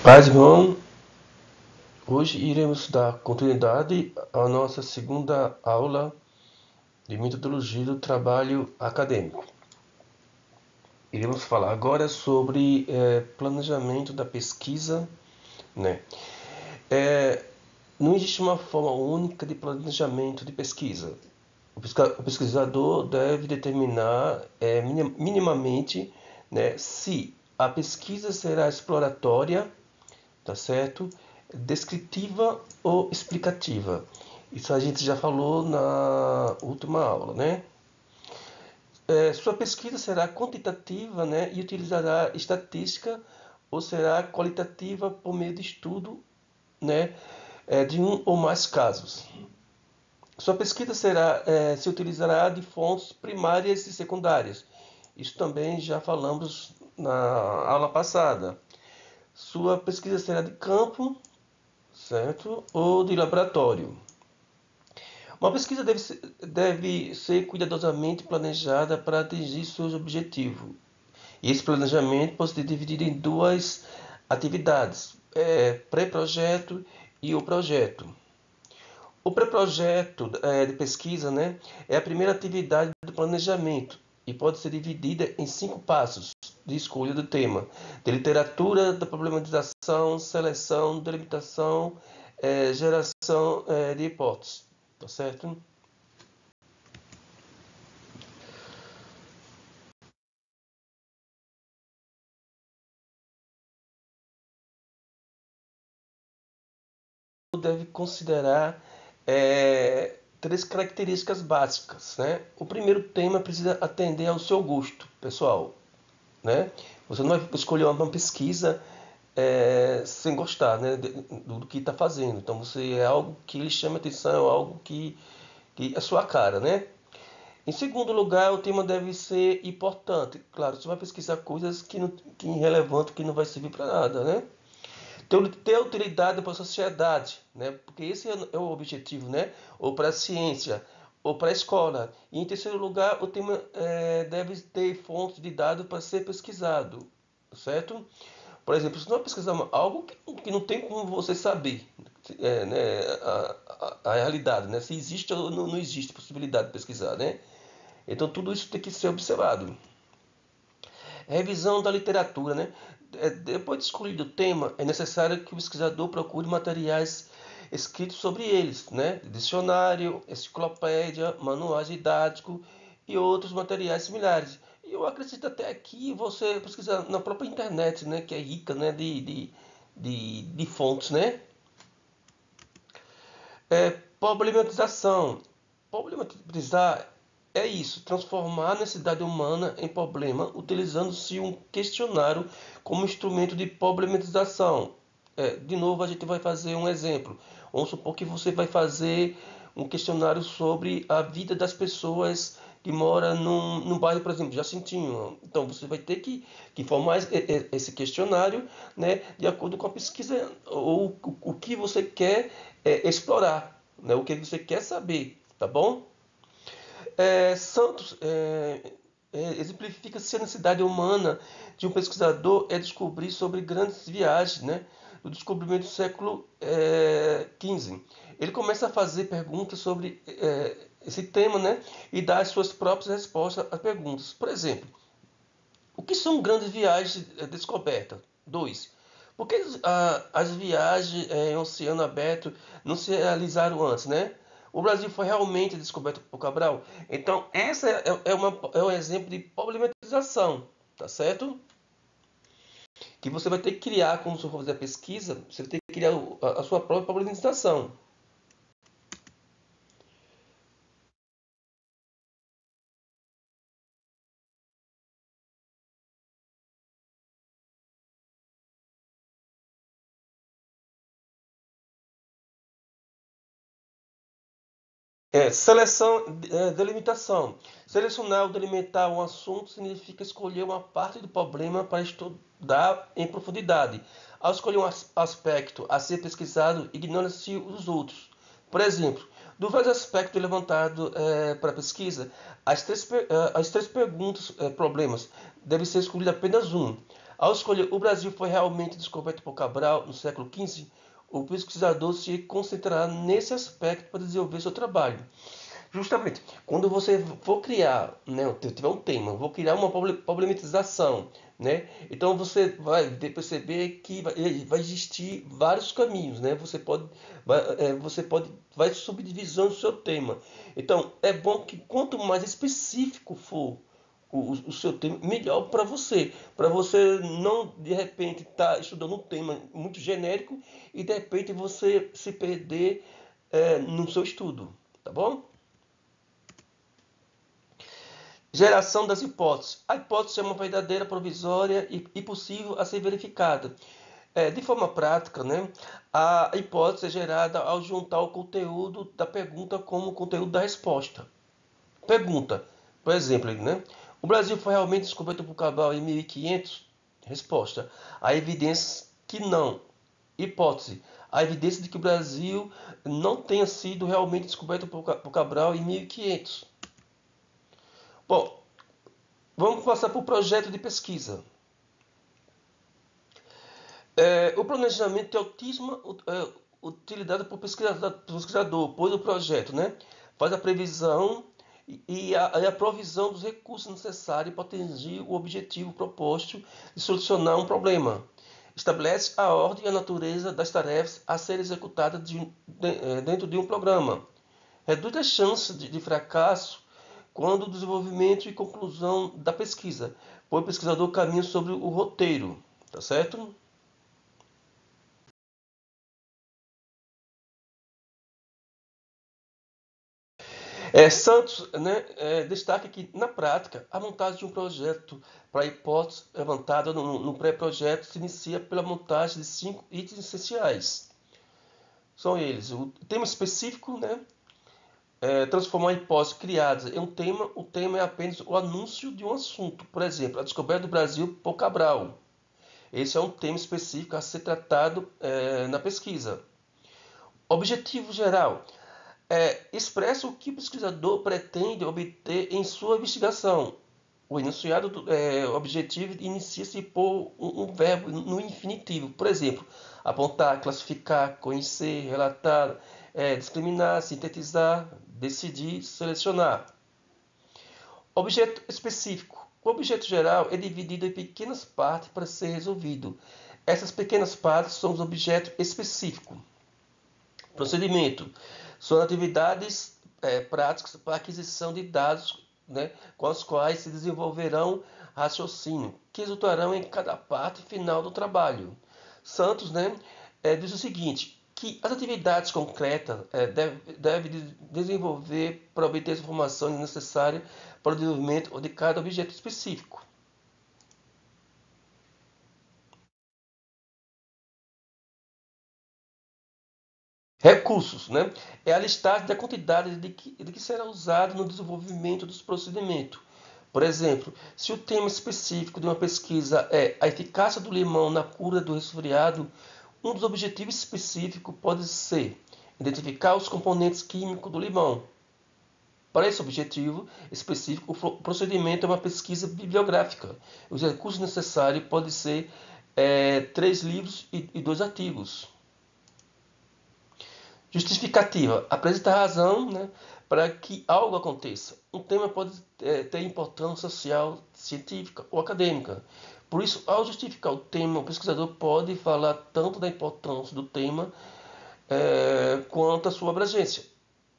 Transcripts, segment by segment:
Paz, irmão, hoje iremos dar continuidade à nossa segunda aula de metodologia do trabalho acadêmico. Iremos falar agora sobre planejamento da pesquisa, né? Não existe uma forma única de planejamento de pesquisa. O pesquisador deve determinar minimamente, né, se a pesquisa será exploratória, tá certo? Descritiva ou explicativa. Isso a gente já falou na última aula, né? Sua pesquisa será quantitativa, né, e utilizará estatística ou será qualitativa por meio de estudo, né, de um ou mais casos. Sua pesquisa se utilizará de fontes primárias e secundárias. Isso também já falamos na aula passada. Sua pesquisa será de campo, certo? Ou de laboratório. Uma pesquisa deve ser cuidadosamente planejada para atingir seus objetivos. E esse planejamento pode ser dividido em duas atividades, pré-projeto e o projeto. O pré-projeto de pesquisa, né, é a primeira atividade do planejamento e pode ser dividida em 5 passos de escolha do tema: de literatura, da problematização, seleção, delimitação, geração de hipóteses. Tá certo? Deve considerar 3 características básicas, né? O primeiro tema precisa atender ao seu gosto, pessoal, né? Você não vai escolher uma pesquisa sem gostar, né, do que está fazendo. Então, você é algo que lhe chama atenção, é algo que é sua cara, né? Em segundo lugar, o tema deve ser importante. Claro, você vai pesquisar coisas que irrelevante, que não vai servir para nada, né? Ter utilidade para a sociedade, né? Porque esse é o objetivo, né? Ou para a ciência, ou para a escola. E em terceiro lugar, o tema deve ter fontes de dados para ser pesquisado, certo? Por exemplo, se nós pesquisarmos algo que não tem como você saber, né, a realidade, né? Se existe ou não existe possibilidade de pesquisar, né? Então tudo isso tem que ser observado. Revisão da literatura, né? Depois de escolhido o tema, é necessário que o pesquisador procure materiais escritos sobre eles, né? Dicionário, enciclopédia, manuais didáticos e outros materiais similares. E eu acredito até aqui você pesquisar na própria internet, né? Que é rica, né? De fontes, né? Problematização. Problematizar é isso, transformar a necessidade humana em problema, utilizando-se um questionário como instrumento de problematização. De novo, a gente vai fazer um exemplo. Vamos supor que você vai fazer um questionário sobre a vida das pessoas que moram num bairro, por exemplo, Jacintinho. Então, você vai ter que formar esse questionário, né, de acordo com a pesquisa ou o que você quer explorar, né, o que você quer saber, tá bom? Santos exemplifica-se a necessidade humana de um pesquisador descobrir sobre grandes viagens, né, do descobrimento do século XV. Ele começa a fazer perguntas sobre esse tema, né, e dar as suas próprias respostas às perguntas. Por exemplo, o que são grandes viagens descobertas? 2. Por que as viagens em oceano aberto não se realizaram antes, né? O Brasil foi realmente descoberto por Cabral? Então, essa é um exemplo de problematização, tá certo? Que você vai ter que criar, como você for fazer a pesquisa, você vai ter que criar a sua própria problematização. Seleção, delimitação. Selecionar ou delimitar um assunto significa escolher uma parte do problema para estudar em profundidade. Ao escolher um aspecto a ser pesquisado, ignora-se os outros. Por exemplo, dos vários aspectos levantados para a pesquisa, as três perguntas, problemas, deve ser escolhido apenas um. Ao escolher o Brasil foi realmente descoberto por Cabral no século XV, o pesquisador se concentrará nesse aspecto para desenvolver seu trabalho. Justamente, quando você for criar, né, tiver um tema, vou criar uma problematização, né? Então você vai perceber que vai existir vários caminhos, né? Vai subdivisando o seu tema. Então é bom que quanto mais específico for o seu tema, melhor para você não de repente estar estudando um tema muito genérico e de repente você se perder no seu estudo, tá bom? Geração das hipóteses. A hipótese é uma verdadeira provisória e possível a ser verificada. De forma prática, né, a hipótese é gerada ao juntar o conteúdo da pergunta com o conteúdo da resposta. Pergunta, por exemplo, né, o Brasil foi realmente descoberto por Cabral em 1500? Resposta, há evidências que não. Hipótese, há evidência de que o Brasil não tenha sido realmente descoberto por Cabral em 1500. Bom, vamos passar para o projeto de pesquisa. O planejamento tem altíssima utilidade para o pesquisador, pois o projeto, né, faz a previsão e a provisão dos recursos necessários para atingir o objetivo proposto de solucionar um problema. Estabelece a ordem e a natureza das tarefas a serem executadas dentro de um programa. Reduz as chances de fracasso quando o desenvolvimento e conclusão da pesquisa, pois o pesquisador caminha sobre o roteiro, tá certo? Santos, né, destaca que, na prática, a montagem de um projeto para a hipótese levantada no pré-projeto se inicia pela montagem de 5 itens essenciais. São eles: o tema específico, né, transformar a hipótese criada em um tema. O tema é apenas o anúncio de um assunto. Por exemplo, a descoberta do Brasil por Cabral. Esse é um tema específico a ser tratado na pesquisa. Objetivo geral. Expressa o que o pesquisador pretende obter em sua investigação. O enunciado objetivo inicia-se por um verbo no infinitivo. Por exemplo, apontar, classificar, conhecer, relatar, discriminar, sintetizar, decidir, selecionar. Objeto específico. O objeto geral é dividido em pequenas partes para ser resolvido. Essas pequenas partes são os objetos específicos. Procedimento. São atividades práticas para aquisição de dados, né, com as quais se desenvolverão raciocínio, que resultarão em cada parte final do trabalho. Santos, né, diz o seguinte, que as atividades concretas devem desenvolver para obter as informações necessárias para o desenvolvimento de cada objeto específico. Recursos, né? É a listagem da quantidade de que será usado no desenvolvimento dos procedimentos. Por exemplo, se o tema específico de uma pesquisa é a eficácia do limão na cura do resfriado, um dos objetivos específicos pode ser identificar os componentes químicos do limão. Para esse objetivo específico, o procedimento é uma pesquisa bibliográfica. Os recursos necessários podem ser 3 livros e 2 artigos. Justificativa. Apresenta razão, né, para que algo aconteça. Um tema pode ter importância social, científica ou acadêmica. Por isso, ao justificar o tema, o pesquisador pode falar tanto da importância do tema quanto a sua abrangência.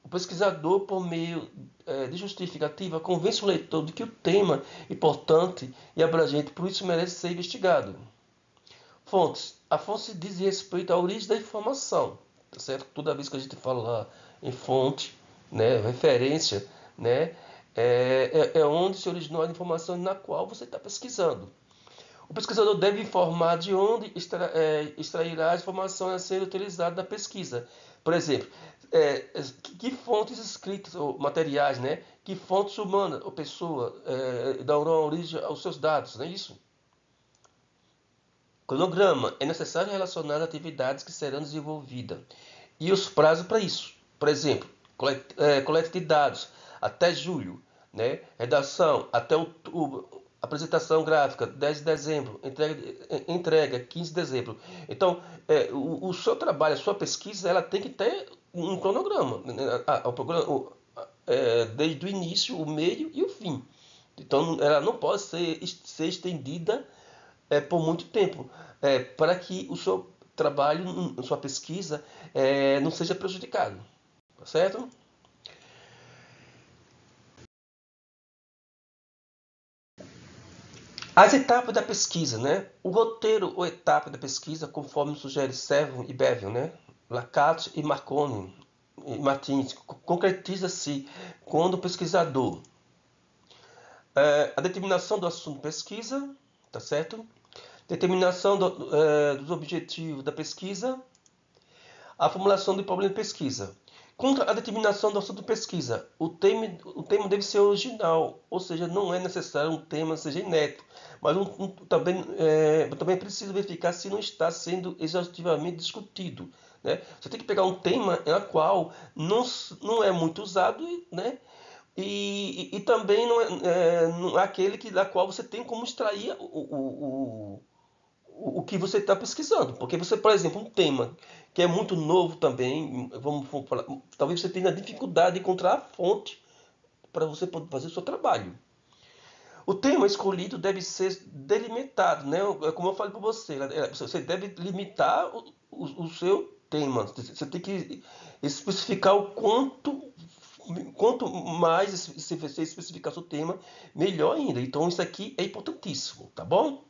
O pesquisador, por meio de justificativa, convence o leitor de que o tema é importante e abrangente, por isso merece ser investigado. Fontes. A fonte diz respeito à origem da informação, tá certo? Toda vez que a gente fala em fonte, né, referência, né, é onde se originou a informação na qual você está pesquisando. O pesquisador deve informar de onde extrairá as informações a serem utilizadas na pesquisa. Por exemplo, que fontes escritas ou materiais, né? Que fontes humanas ou pessoa darão origem aos seus dados, não é isso? Cronograma. É necessário relacionar as atividades que serão desenvolvidas e os prazos para isso. Por exemplo, coleta de dados até julho, né? Redação até outubro, Apresentação gráfica, 10 de dezembro. Entrega 15 de dezembro. Então, o seu trabalho, a sua pesquisa, ela tem que ter um cronograma, né? O programa, desde o início, o meio e o fim. Então, ela não pode ser estendida por muito tempo, para que o seu trabalho, a sua pesquisa, não seja prejudicado. Tá certo? As etapas da pesquisa, né? O roteiro ou etapa da pesquisa, conforme sugere Sevon e Bevel, né? Lacatte e Marconi e Martins, concretiza-se quando o pesquisador a determinação do assunto de pesquisa, tá certo? Determinação dos objetivos da pesquisa, a formulação do problema de pesquisa. Contra a determinação do assunto de pesquisa, o tema deve ser original, ou seja, não é necessário um tema seja inédito, mas também é preciso verificar se não está sendo exaustivamente discutido. Né? Você tem que pegar um tema na qual não é muito usado, né? E também não é aquele da qual você tem como extrair o que você está pesquisando. Porque você, por exemplo, um tema que é muito novo também, vamos falar, talvez você tenha dificuldade de encontrar a fonte para você poder fazer o seu trabalho. O tema escolhido deve ser delimitado, né? Como eu falei para você, você deve limitar o seu tema. Você tem que especificar o quanto mais se você especificar seu tema, melhor ainda. Então isso aqui é importantíssimo, tá bom?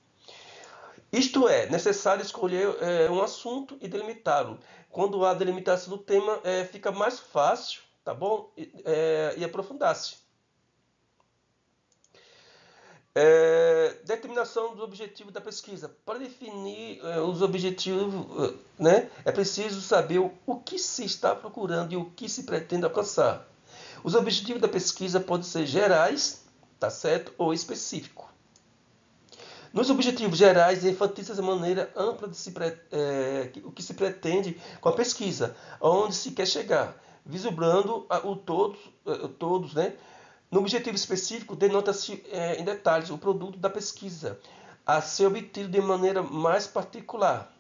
Isto é, necessário escolher um assunto e delimitá-lo. Quando há delimitação do tema, fica mais fácil, tá bom? E aprofundar-se. Determinação do objetivo da pesquisa. Para definir os objetivos, né, é preciso saber o que se está procurando e o que se pretende alcançar. Os objetivos da pesquisa podem ser gerais, tá certo? Ou específicos. Nos objetivos gerais, enfatiza de maneira ampla o que se pretende com a pesquisa, aonde se quer chegar, vislumbrando todos, né? No objetivo específico, denota-se em detalhes o produto da pesquisa, a ser obtido de maneira mais particular.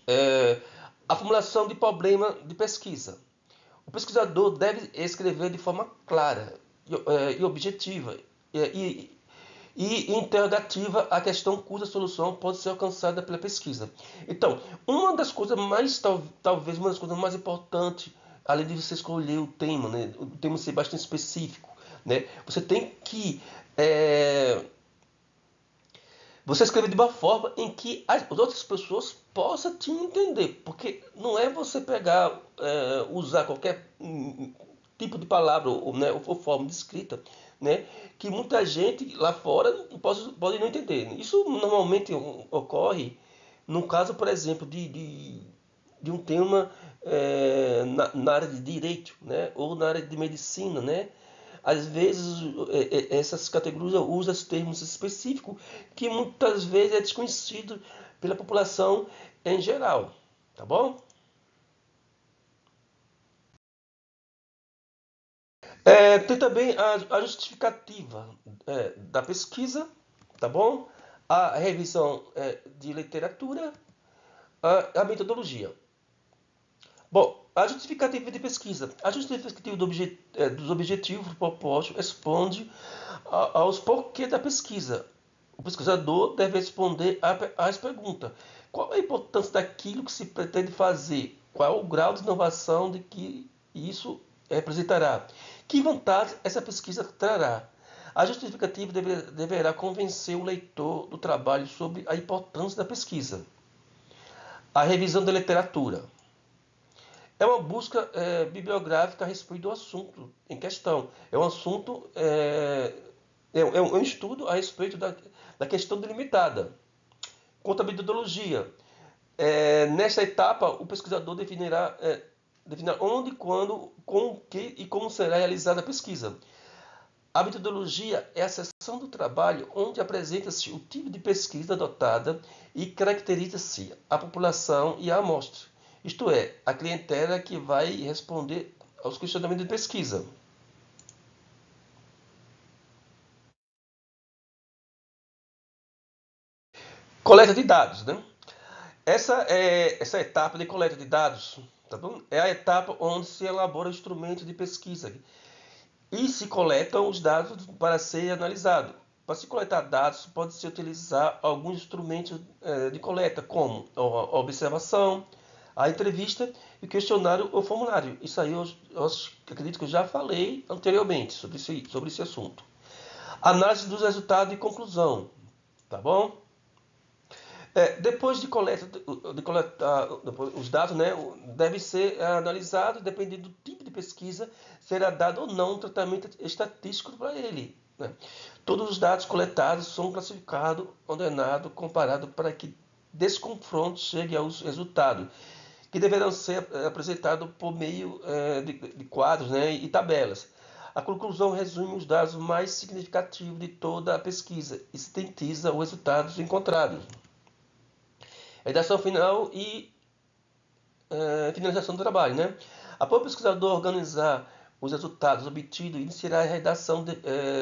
É, a formulação de problema de pesquisa. O pesquisador deve escrever de forma clara e objetiva e interrogativa a questão cuja solução pode ser alcançada pela pesquisa. Então, uma das coisas mais, talvez uma das coisas mais importantes, além de você escolher o tema, né, o tema ser bastante específico, né, você tem que você escrever de uma forma em que as outras pessoas possam te entender, porque não é você pegar, usar qualquer tipo de palavra né, ou forma de escrita, né, que muita gente lá fora pode não entender. Isso normalmente ocorre no caso, por exemplo, de um tema na área de direito, né, ou na área de medicina, né, às vezes essas categorias usam termos específicos que muitas vezes é desconhecido pela população em geral, tá bom? Tem também a justificativa da pesquisa, tá bom? A revisão de literatura, a metodologia. Bom, a justificativa de pesquisa. A justificativa dos objetivos propostos responde aos porquês da pesquisa. O pesquisador deve responder às perguntas. Qual a importância daquilo que se pretende fazer? Qual o grau de inovação de que isso representará? Que vantagem essa pesquisa trará? A justificativa deverá convencer o leitor do trabalho sobre a importância da pesquisa. A revisão da literatura. É uma busca bibliográfica a respeito do assunto em questão. É um assunto, é um estudo a respeito da questão delimitada. Quanto à metodologia, nesta etapa o pesquisador definirá onde, quando, com o que e como será realizada a pesquisa. A metodologia é a seção do trabalho onde apresenta-se o tipo de pesquisa adotada e caracteriza-se a população e a amostra, isto é, a clientela que vai responder aos questionamentos de pesquisa. Coleta de dados, né? Essa etapa de coleta de dados, tá bom? É a etapa onde se elabora instrumentos de pesquisa e se coletam os dados para ser analisado. Para se coletar dados, pode-se utilizar alguns instrumentos de coleta, como a observação, a entrevista, o questionário ou formulário. Isso aí eu acredito que eu já falei anteriormente sobre esse assunto. Análise dos resultados e conclusão, tá bom? Depois de coletar os dados, né, deve ser analisado, dependendo do tipo de pesquisa, será dado ou não um tratamento estatístico para ele. Né? Todos os dados coletados são classificados, ordenados, comparados para que desse confronto chegue aos resultados, que deverão ser apresentados por meio de quadros, né, e tabelas. A conclusão resume os dados mais significativos de toda a pesquisa e sintetiza os resultados encontrados. Redação final e finalização do trabalho, né? Após o pesquisador organizar os resultados obtidos, iniciará a redação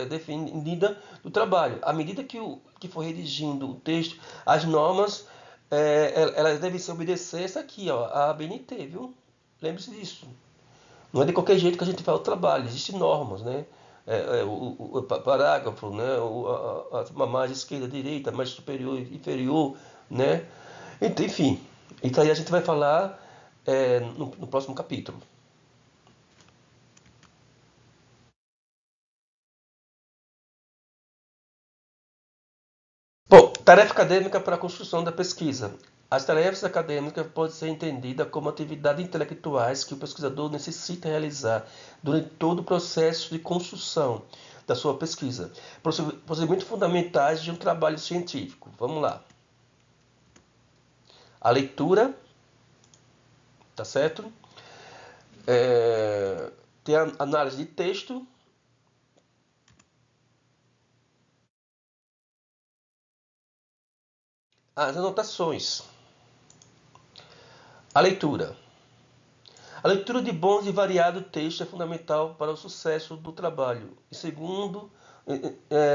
definida do trabalho. À medida que for redigindo o texto, as normas elas devem se obedecer essa aqui, ó, a ABNT, viu? Lembre-se disso. Não é de qualquer jeito que a gente faz o trabalho, existem normas, né? O parágrafo, né? A margem esquerda, direita, margem superior e inferior, né? Enfim, isso aí a gente vai falar no próximo capítulo. Bom, tarefa acadêmica para a construção da pesquisa. As tarefas acadêmicas podem ser entendidas como atividades intelectuais que o pesquisador necessita realizar durante todo o processo de construção da sua pesquisa. Procedimentos fundamentais de um trabalho científico. Vamos lá. A leitura, tá certo? Tem a análise de texto, as anotações, a leitura. A leitura de bons e variados textos é fundamental para o sucesso do trabalho. E segundo,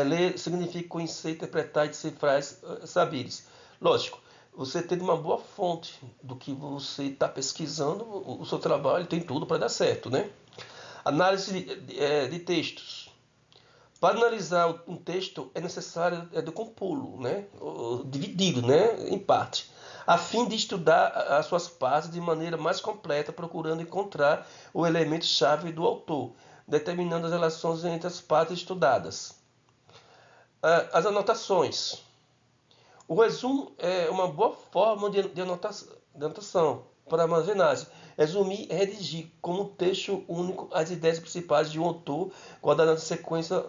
ler significa conhecer, interpretar e decifrar saberes. Lógico, você tendo uma boa fonte do que você está pesquisando, o seu trabalho tem tudo para dar certo, né? Análise de textos. Para analisar um texto é necessário decompô-lo, né? Dividi-lo, né? Em parte, a fim de estudar as suas partes de maneira mais completa, procurando encontrar o elemento-chave do autor, determinando as relações entre as partes estudadas. As anotações. O resumo é uma boa forma de anotação para armazenagem. Resumir e redigir como um texto único as ideias principais de um autor, guardando a sequência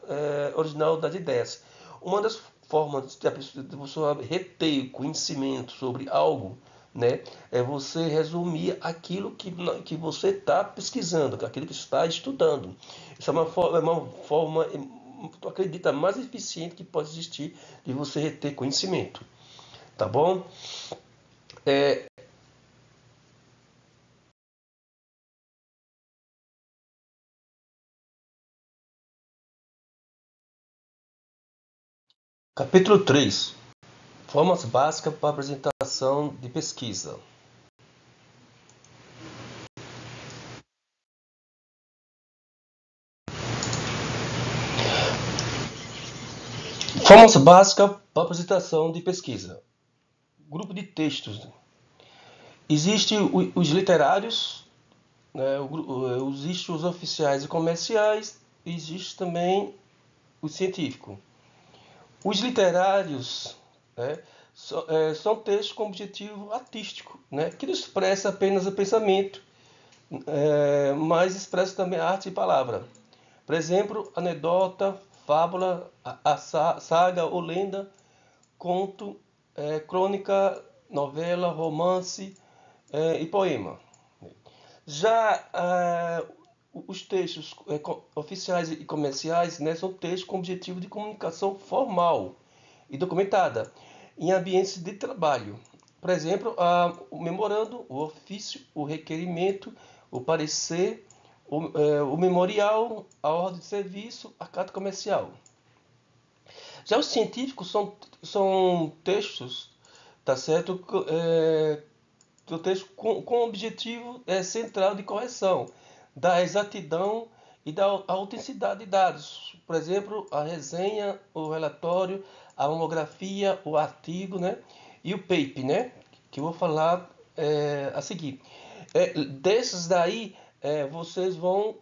original das ideias. Uma das formas de você reter conhecimento sobre algo, né, é você resumir aquilo que você está pesquisando, aquilo que você está estudando. Isso é uma forma tu acredita mais eficiente que pode existir de você reter conhecimento, tá bom? É, Capítulo 3. Formas básicas para apresentação de pesquisa. Formas básicas para apresentação de pesquisa. Grupo de textos. Existem os literários, né, existem os oficiais e comerciais, e existe também o científico. Os literários, né, são textos com objetivo artístico, né, que não expressa apenas o pensamento, mas expressa também a arte e palavra. Por exemplo, anedota, fábula, saga ou lenda, conto, crônica, novela, romance e poema. Já os textos oficiais e comerciais, né, são textos com objetivo de comunicação formal e documentada em ambientes de trabalho. Por exemplo, o memorando, o ofício, o requerimento, o parecer, o memorial, a ordem de serviço, a carta comercial. Já os científicos são textos tá certo? O texto com o objetivo central de correção da exatidão e da autenticidade de dados. Por exemplo, a resenha, o relatório, a monografia, o artigo, né? E o paper, né? Que eu vou falar a seguir. Desses daí, vocês vão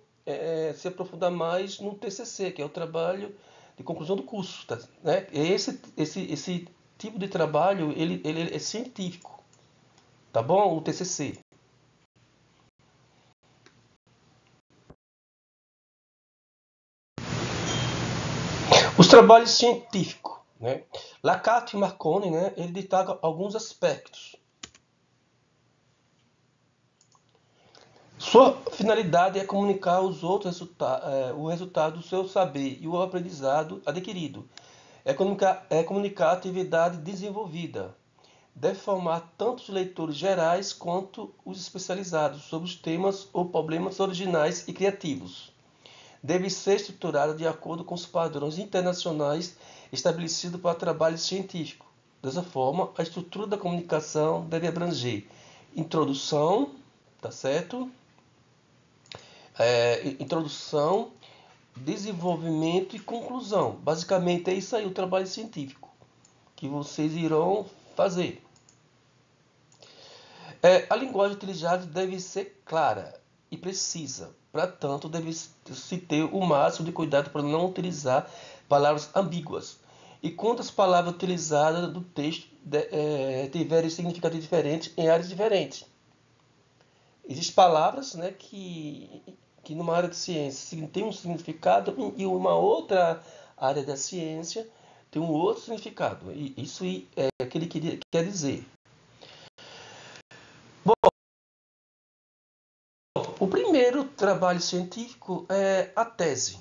se aprofundar mais no TCC, que é o trabalho de conclusão do curso, tá, né? Esse tipo de trabalho, ele é científico, tá bom? O TCC. Os trabalhos científicos, né? Lacato e Marconi, né? Ele destaca alguns aspectos. Sua finalidade é comunicar aos outros o resultado do seu saber e o aprendizado adquirido. É comunicar a atividade desenvolvida. Deve formar tanto os leitores gerais quanto os especializados sobre os temas ou problemas originais e criativos. Deve ser estruturada de acordo com os padrões internacionais estabelecidos para trabalho científico. Dessa forma, a estrutura da comunicação deve abranger introdução, tá certo? Introdução, desenvolvimento e conclusão. Basicamente é isso aí o trabalho científico que vocês irão fazer. A linguagem utilizada deve ser clara e precisa. Para tanto, deve-se ter o máximo de cuidado para não utilizar palavras ambíguas. E quando as palavras utilizadas do texto tiverem significado diferente em áreas diferentes. Existem palavras, né, que numa área de ciência tem um significado e uma outra área da ciência tem um outro significado. E isso é o que ele quer dizer. O primeiro trabalho científico é a tese,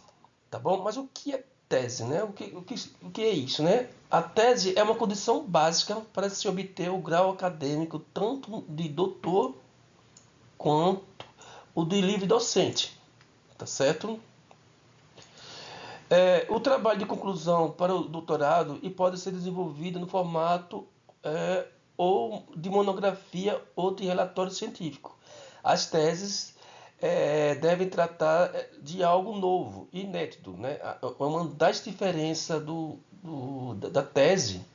tá bom? Mas o que é tese, né? O que é isso, né? A tese é uma condição básica para se obter o grau acadêmico tanto de doutor quanto o de livre docente, tá certo? O trabalho de conclusão para o doutorado e pode ser desenvolvido no formato ou de monografia ou de relatório científico. As teses devem tratar de algo novo, inédito, né? Uma das diferenças da tese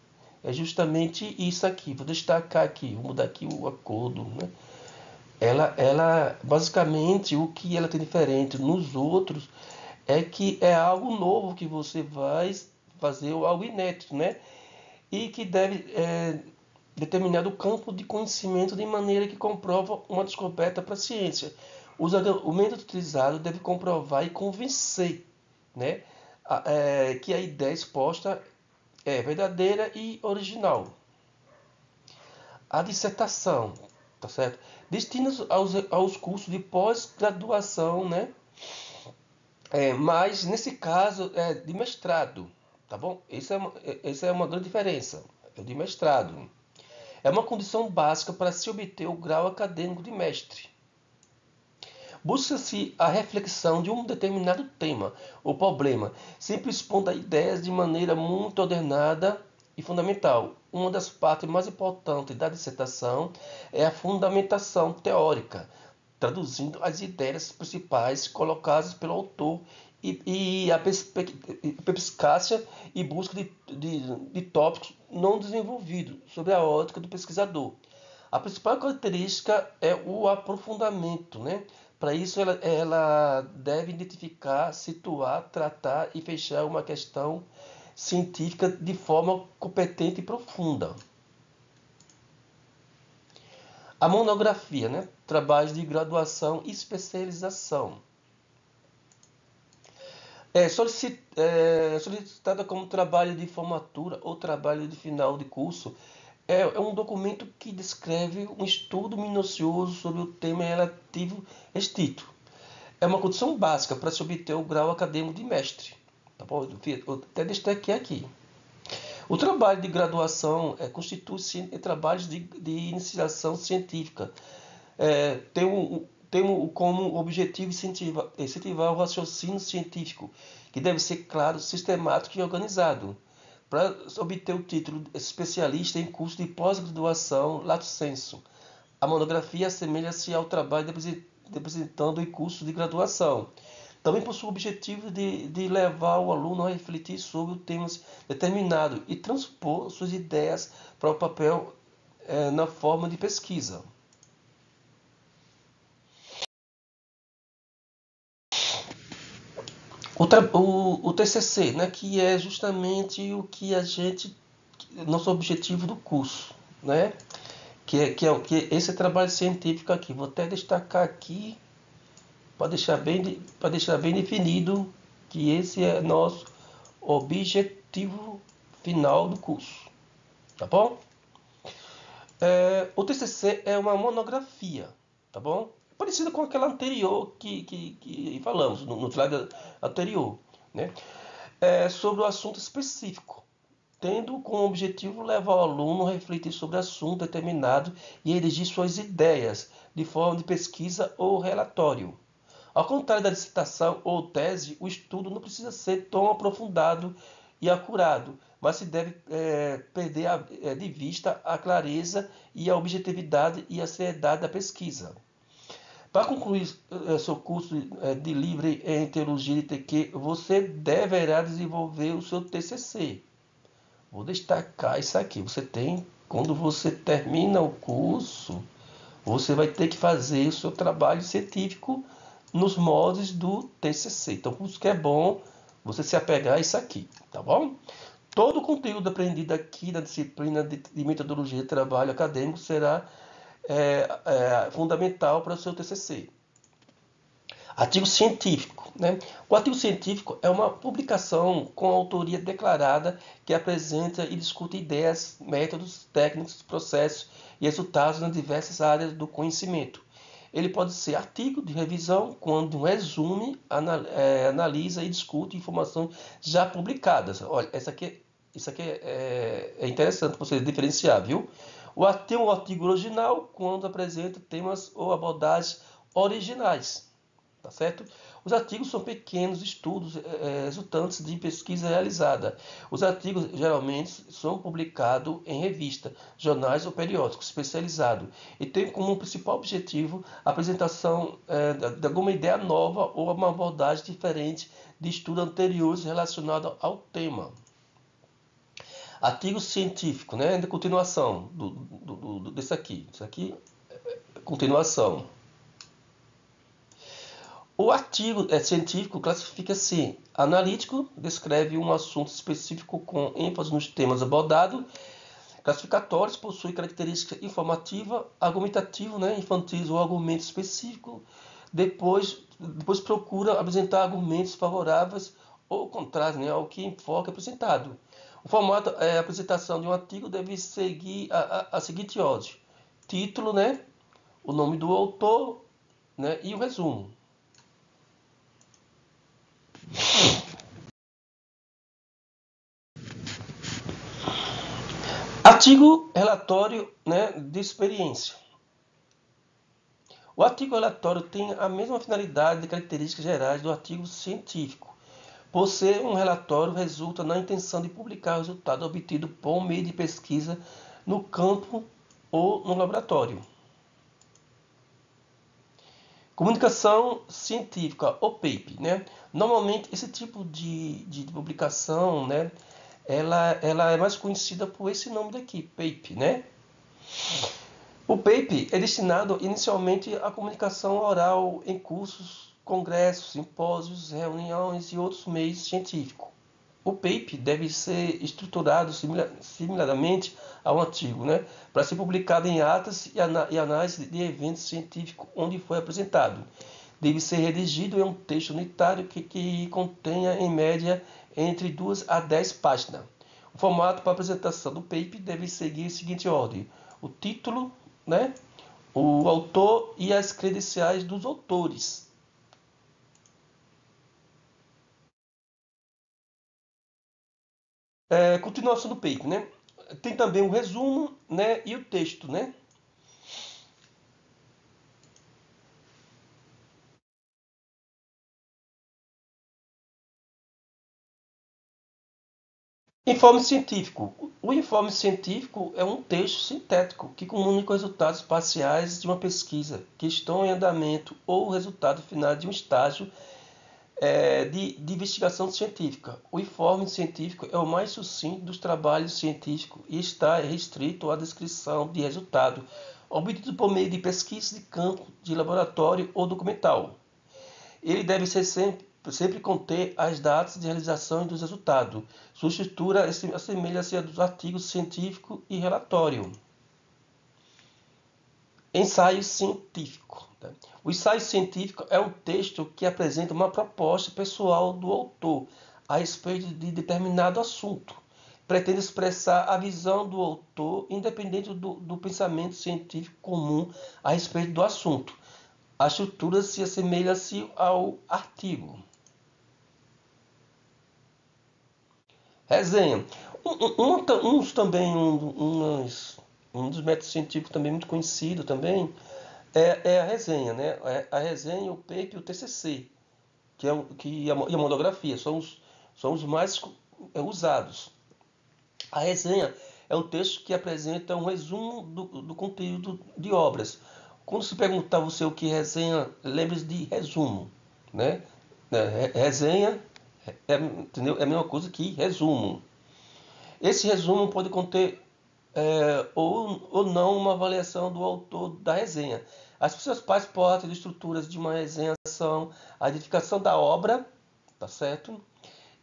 é justamente isso aqui. Vou destacar aqui, vou mudar aqui o acordo, né? Basicamente, o que ela tem diferente nos outros é que é algo novo que você vai fazer, ou algo inédito, né? E que deve determinado campo de conhecimento de maneira que comprova uma descoberta para a ciência. O método utilizado deve comprovar e convencer, né, que a ideia exposta é verdadeira e original. A dissertação, tá certo? Destina-se aos cursos de pós-graduação, né? Mas nesse caso é de mestrado, tá bom? Essa é uma grande diferença, é de mestrado. É uma condição básica para se obter o grau acadêmico de mestre. Busca-se a reflexão de um determinado tema ou problema, sempre expondo ideias de maneira muito ordenada e fundamental. Uma das partes mais importantes da dissertação é a fundamentação teórica, traduzindo as ideias principais colocadas pelo autor e a perspicácia e busca de tópicos não desenvolvidos sobre a ótica do pesquisador. A principal característica é o aprofundamento, né? Para isso, ela deve identificar, situar, tratar e fechar uma questão científica de forma competente e profunda. A monografia, né? Trabalhos de graduação e especialização. Solicitada como trabalho de formatura ou trabalho de final de curso, é um documento que descreve um estudo minucioso sobre o tema relativo restrito. É uma condição básica para se obter o grau acadêmico de mestre. Tá bom? Eu até destaquei aqui. O trabalho de graduação constitui-se em trabalhos de iniciação científica. Tem como objetivo incentivar o raciocínio científico, que deve ser claro, sistemático e organizado. para obter o título de especialista em curso de pós-graduação lato sensu. A monografia assemelha-se ao trabalho representando em curso de graduação. Também possui o objetivo de levar o aluno a refletir sobre o tema determinado e transpor suas ideias para o papel na forma de pesquisa. O TCC, né, que é justamente o que a gente, nosso objetivo do curso, né, que esse trabalho científico aqui. Vou até destacar aqui para deixar bem definido que esse é nosso objetivo final do curso, tá bom? O TCC é uma monografia, tá bom? Parecida com aquela anterior que falamos no slide anterior, né? Sobre o assunto específico, tendo como objetivo levar o aluno a refletir sobre o assunto determinado e redigir suas ideias de forma de pesquisa ou relatório. Ao contrário da dissertação ou tese, o estudo não precisa ser tão aprofundado e acurado, mas se deve perder de vista a clareza e a objetividade e a seriedade da pesquisa. Para concluir seu curso de livre em teologia e TQ, você deverá desenvolver o seu TCC. Vou destacar isso aqui. Quando você termina o curso, você vai ter que fazer o seu trabalho científico nos moldes do TCC. Então, por isso que é bom você se apegar a isso aqui, tá bom? Todo o conteúdo aprendido aqui na disciplina de metodologia de trabalho acadêmico será fundamental para o seu TCC. Artigo científico, né? O artigo científico é uma publicação com autoria declarada que apresenta e discute ideias, métodos, técnicas, processos e resultados nas diversas áreas do conhecimento. Ele pode ser artigo de revisão, quando resume, analisa e discute informações já publicadas. Olha, isso aqui é interessante você diferenciar, viu? Tem um artigo original, quando apresenta temas ou abordagens originais. Tá certo? Os artigos são pequenos estudos resultantes de pesquisa realizada. Os artigos geralmente são publicados em revista, jornais ou periódicos especializados e têm como principal objetivo a apresentação de alguma ideia nova ou uma abordagem diferente de estudos anteriores relacionados ao tema. Artigo científico, né? De continuação desse aqui. Isso aqui é continuação. O artigo científico classifica assim: analítico, descreve um assunto específico com ênfase nos temas abordados. Classificatórios, possui característica informativa. Argumentativo, né, enfatiza o argumento específico. Depois procura apresentar argumentos favoráveis ou contrários, né, ao que enfoca apresentado. O formato apresentação de um artigo deve seguir a seguinte ordem: título, né, o nome do autor, né, e o resumo. Artigo relatório, né, de experiência. O artigo relatório tem a mesma finalidade e características gerais do artigo científico. Por ser um relatório, resulta na intenção de publicar o resultado obtido por meio de pesquisa no campo ou no laboratório. Comunicação científica, ou PAPE, né? Normalmente esse tipo de publicação, né, ela é mais conhecida por esse nome daqui, PAPE, né? O PAPE é destinado inicialmente à comunicação oral em cursos, congressos, simpósios, reuniões e outros meios científicos. O PAPE deve ser estruturado similarmente ao artigo, né, para ser publicado em atas e análise de eventos científicos onde foi apresentado. Deve ser redigido em um texto unitário que contenha, em média, entre 2 a 10 páginas. O formato para apresentação do PAPE deve seguir a seguinte ordem: o título, né, o autor e as credenciais dos autores. Continuação do paper, né? Tem também o resumo, né, e o texto, né? Informe científico. O informe científico é um texto sintético que comunica os resultados parciais de uma pesquisa que estão em andamento ou o resultado final de um estágio de investigação científica. O informe científico é o mais sucinto dos trabalhos científicos e está restrito à descrição de resultado obtido por meio de pesquisa de campo, de laboratório ou documental. Ele deve ser sempre conter as datas de realização e dos resultados. Sua estrutura assemelha-se a dos artigos científico e relatório. Ensaio científico. O ensaio científico é um texto que apresenta uma proposta pessoal do autor a respeito de determinado assunto. Pretende expressar a visão do autor independente do pensamento científico comum a respeito do assunto. A estrutura se assemelha-se ao artigo. Resenha. Um dos métodos científicos também muito conhecido também é a resenha, né? A resenha, o paper e o TCC, e a monografia são os mais usados. A resenha é um texto que apresenta um resumo do conteúdo de obras. Quando se perguntar você o que é resenha, lembre-se de resumo, né? Resenha entendeu? É a mesma coisa que resumo. Esse resumo pode conter ou não uma avaliação do autor da resenha. As principais portas de estruturas de uma resenha são a identificação da obra, tá certo?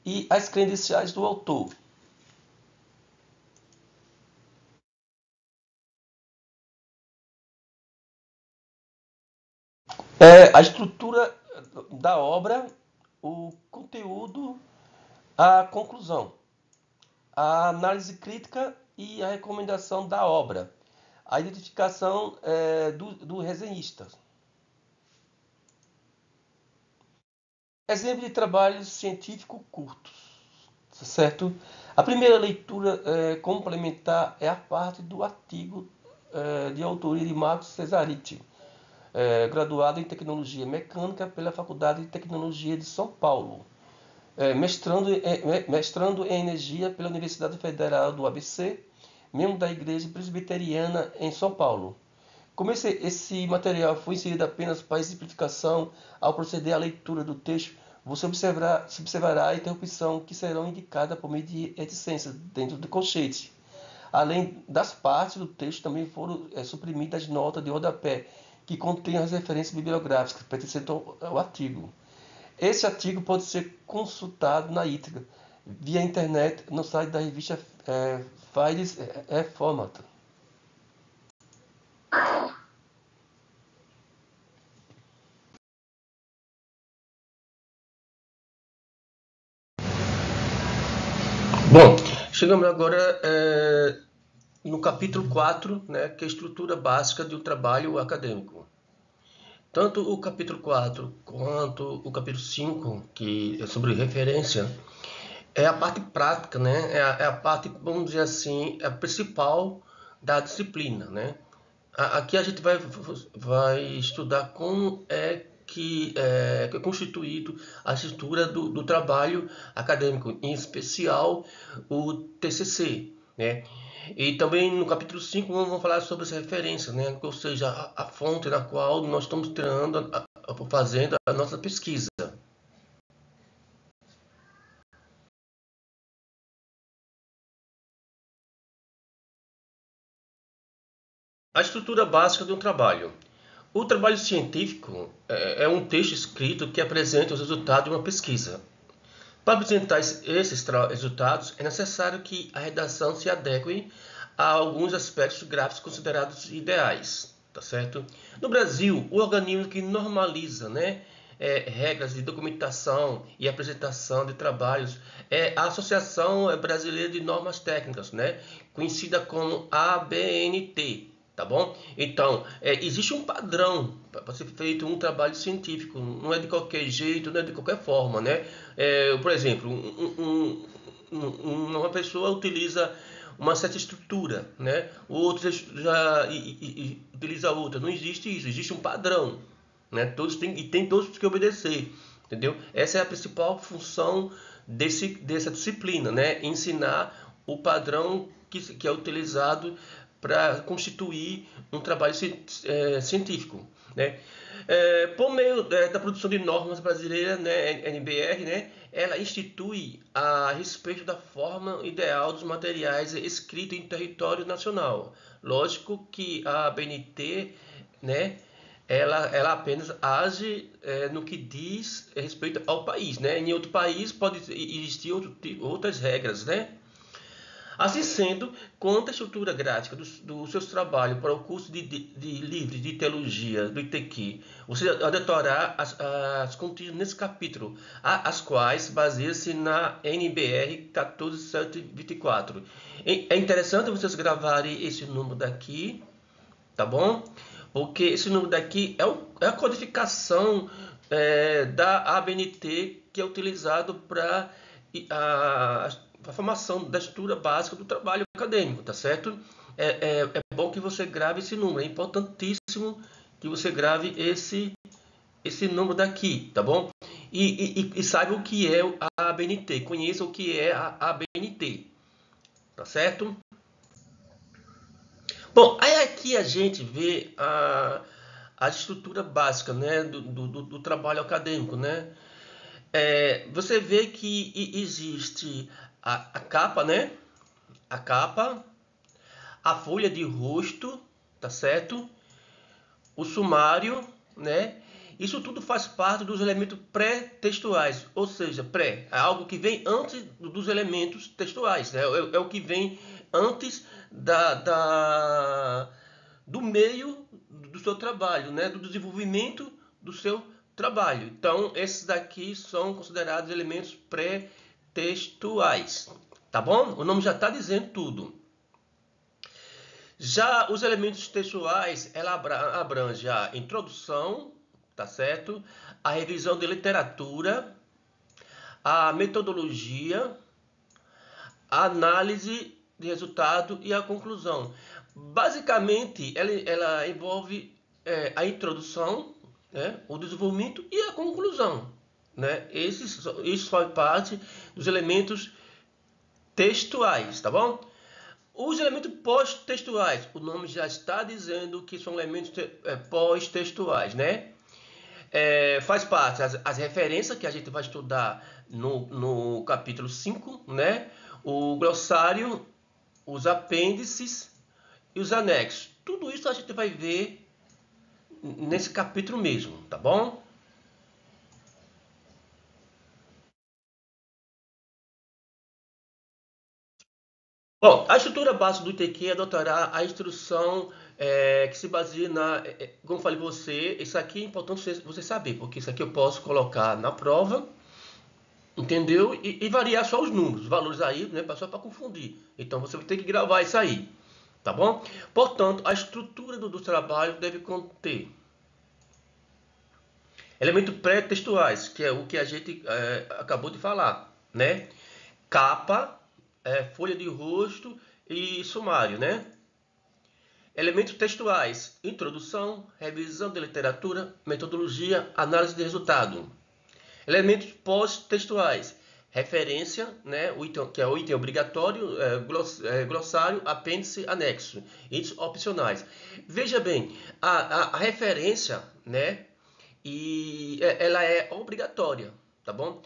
E as credenciais do autor. A estrutura da obra, o conteúdo, a conclusão, a análise crítica e a recomendação da obra, a identificação do resenhista. Exemplo de trabalhos científicos curtos, certo? A primeira leitura complementar é a parte do artigo de autoria de Marcos Cesariti, graduado em Tecnologia Mecânica pela Faculdade de Tecnologia de São Paulo, mestrando em Energia pela Universidade Federal do ABC, membro da Igreja Presbiteriana em São Paulo. Como esse material foi inserido apenas para exemplificação, ao proceder à leitura do texto, você observará a interrupção que serão indicadas por meio de reticências dentro do colchete. Além das partes do texto, também foram suprimidas notas de rodapé, que contêm as referências bibliográficas pertencentes ao artigo. Esse artigo pode ser consultado na íntegra, via internet, no site da revista Files Format. Bom, chegamos agora no capítulo 4, né, que é a estrutura básica do trabalho acadêmico. Tanto o capítulo 4 quanto o capítulo 5, que é sobre referência, é a parte prática, né? É a parte, vamos dizer assim, é a principal da disciplina, né? Aqui a gente vai estudar como que é constituído a estrutura do trabalho acadêmico, em especial o TCC, né? E também no capítulo 5 vamos falar sobre as referências, né? Ou seja, a fonte na qual nós estamos tirando, fazendo a nossa pesquisa. A estrutura básica de um trabalho. O trabalho científico é um texto escrito que apresenta os resultados de uma pesquisa. Para apresentar esses resultados, é necessário que a redação se adeque a alguns aspectos gráficos considerados ideais, tá certo? No Brasil, o organismo que normaliza, né, regras de documentação e apresentação de trabalhos é a Associação Brasileira de Normas Técnicas, né, conhecida como ABNT. Tá bom? Então, existe um padrão para ser feito um trabalho científico. Não é de qualquer jeito, não é de qualquer forma, né? Por exemplo, uma pessoa utiliza uma certa estrutura, né? O outro já utiliza outra. Não existe isso, existe um padrão, né? Todos têm que obedecer, entendeu? Essa é a principal função dessa disciplina, né? Ensinar o padrão que é utilizado para constituir um trabalho científico, né? Por meio da produção de normas brasileiras, né, NBR, né, ela institui a respeito da forma ideal dos materiais escritos em território nacional. Lógico que a BNT, né, ela apenas age no que diz respeito ao país, né? Em outro país pode existir outras regras, né? Assim sendo, quanto à estrutura gráfica dos seus trabalhos para o curso de livre de teologia do ITQ, você adotará as contidas nesse capítulo, as quais baseiam-se na NBR 14724. É interessante vocês gravarem esse número daqui, tá bom? Porque esse número daqui é a codificação da ABNT que é utilizado para a formação da estrutura básica do trabalho acadêmico, tá certo? É bom que você grave esse número, é importantíssimo que você grave esse número daqui, tá bom? E saiba o que é a ABNT, conheça o que é a ABNT, tá certo? Bom, aí aqui a gente vê a estrutura básica, né, do trabalho acadêmico, né? Você vê que existe a capa, né? A capa, a folha de rosto, tá certo? O sumário, né? Isso tudo faz parte dos elementos pré-textuais, ou seja, é algo que vem antes dos elementos textuais, né? É o que vem antes do meio do seu trabalho, né? Do desenvolvimento do seu trabalho. Então, esses daqui são considerados elementos pré-textuais, tá bom? O nome já está dizendo tudo. Já os elementos textuais, ela abrange a introdução, tá certo? A revisão de literatura, a metodologia, a análise de resultado e a conclusão. Basicamente, ela envolve a introdução, né, o desenvolvimento e a conclusão, né? Isso faz parte dos elementos textuais, tá bom? Os elementos pós-textuais, o nome já está dizendo que são elementos pós-textuais, né? Faz parte as referências que a gente vai estudar no capítulo 5, né? O glossário, os apêndices e os anexos. Tudo isso a gente vai ver nesse capítulo mesmo, tá bom? Bom, a estrutura básica do ITQ adotará a instrução que se baseia como falei você, isso aqui é importante você saber, porque isso aqui eu posso colocar na prova, entendeu? E variar só os números, os valores aí, né, só para confundir. Então você vai ter que gravar isso aí, tá bom? Portanto, a estrutura do trabalho deve conter elementos pré-textuais, que é o que a gente acabou de falar, né? Capa, folha de rosto e sumário, né? Elementos textuais: introdução, revisão de literatura, metodologia, análise de resultado. Elementos pós-textuais: referência, né, que é o item obrigatório, glossário, apêndice, anexo, itens opcionais. Veja bem, a referência, né, ela é obrigatória, tá bom?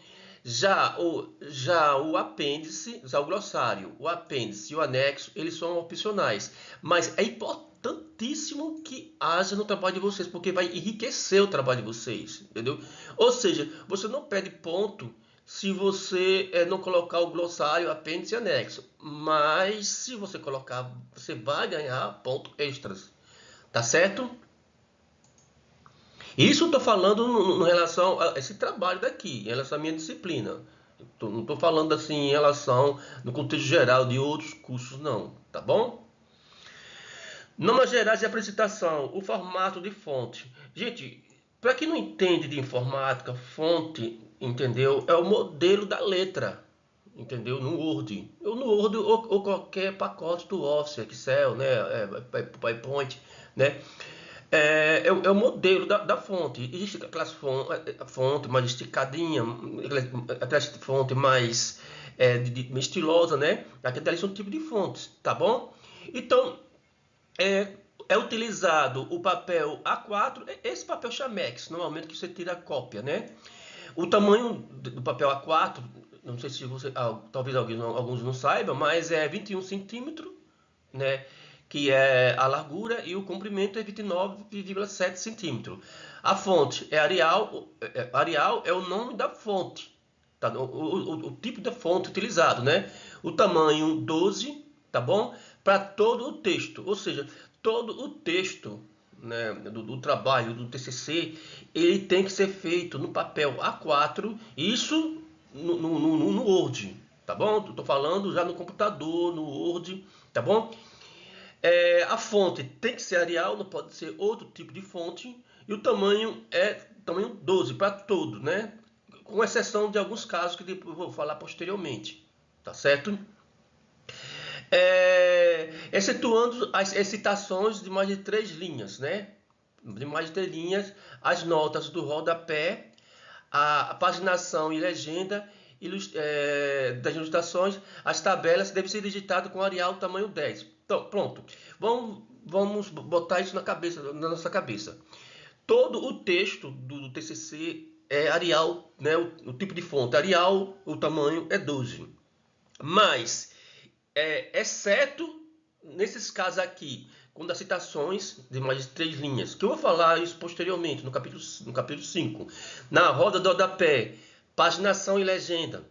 Já o apêndice, já o glossário, o apêndice e o anexo, eles são opcionais. Mas é importantíssimo que haja no trabalho de vocês, porque vai enriquecer o trabalho de vocês, entendeu? Ou seja, você não perde ponto se você não colocar o glossário, apêndice e anexo. Mas se você colocar, você vai ganhar pontos extras, tá certo? Isso eu estou falando em relação a esse trabalho daqui, em relação à minha disciplina. Não estou falando assim em relação no contexto geral de outros cursos, não, tá bom? Normas gerais de apresentação, o formato de fonte. Gente, para quem não entende de informática, fonte, entendeu? É o modelo da letra, entendeu? No Word. No Word ou qualquer pacote do Office, Excel, né? PowerPoint, né? é o modelo da fonte. Existe aquelas fonte mais esticadinha, aquelas fonte mais estilosa, né? Aquelas ali são um tipo de fontes, tá bom? Então, é, é utilizado o papel A4, esse papel Chamex, normalmente que você tira a cópia, né? O tamanho do papel A4, não sei se você, talvez alguns não saibam, mas é 21 centímetros, né? Que é a largura e o comprimento é 29,7 centímetros. A fonte é Arial, Arial é o nome da fonte, tá? O tipo da fonte utilizado, né? O tamanho 12, tá bom? Para todo o texto, ou seja, todo o texto, né, do trabalho do TCC, ele tem que ser feito no papel A4, isso no Word, tá bom? Estou falando já no computador, no Word, tá bom? A fonte tem que ser Arial, não pode ser outro tipo de fonte. E o tamanho é tamanho 12 para todo, né? Com exceção de alguns casos que eu vou falar posteriormente, tá certo? Excetuando as citações de mais de 3 linhas, né? De mais de 3 linhas, as notas do rodapé, a paginação e legenda das ilustrações, as tabelas devem ser digitadas com Arial tamanho 10. Então, pronto. Vamos botar isso na nossa cabeça. Todo o texto do TCC é Arial, né? O tipo de fonte Arial, o tamanho é 12. Mas, exceto nesses casos aqui, quando as citações de mais de 3 linhas, que eu vou falar isso posteriormente, no capítulo 5, na roda do rodapé, paginação e legenda,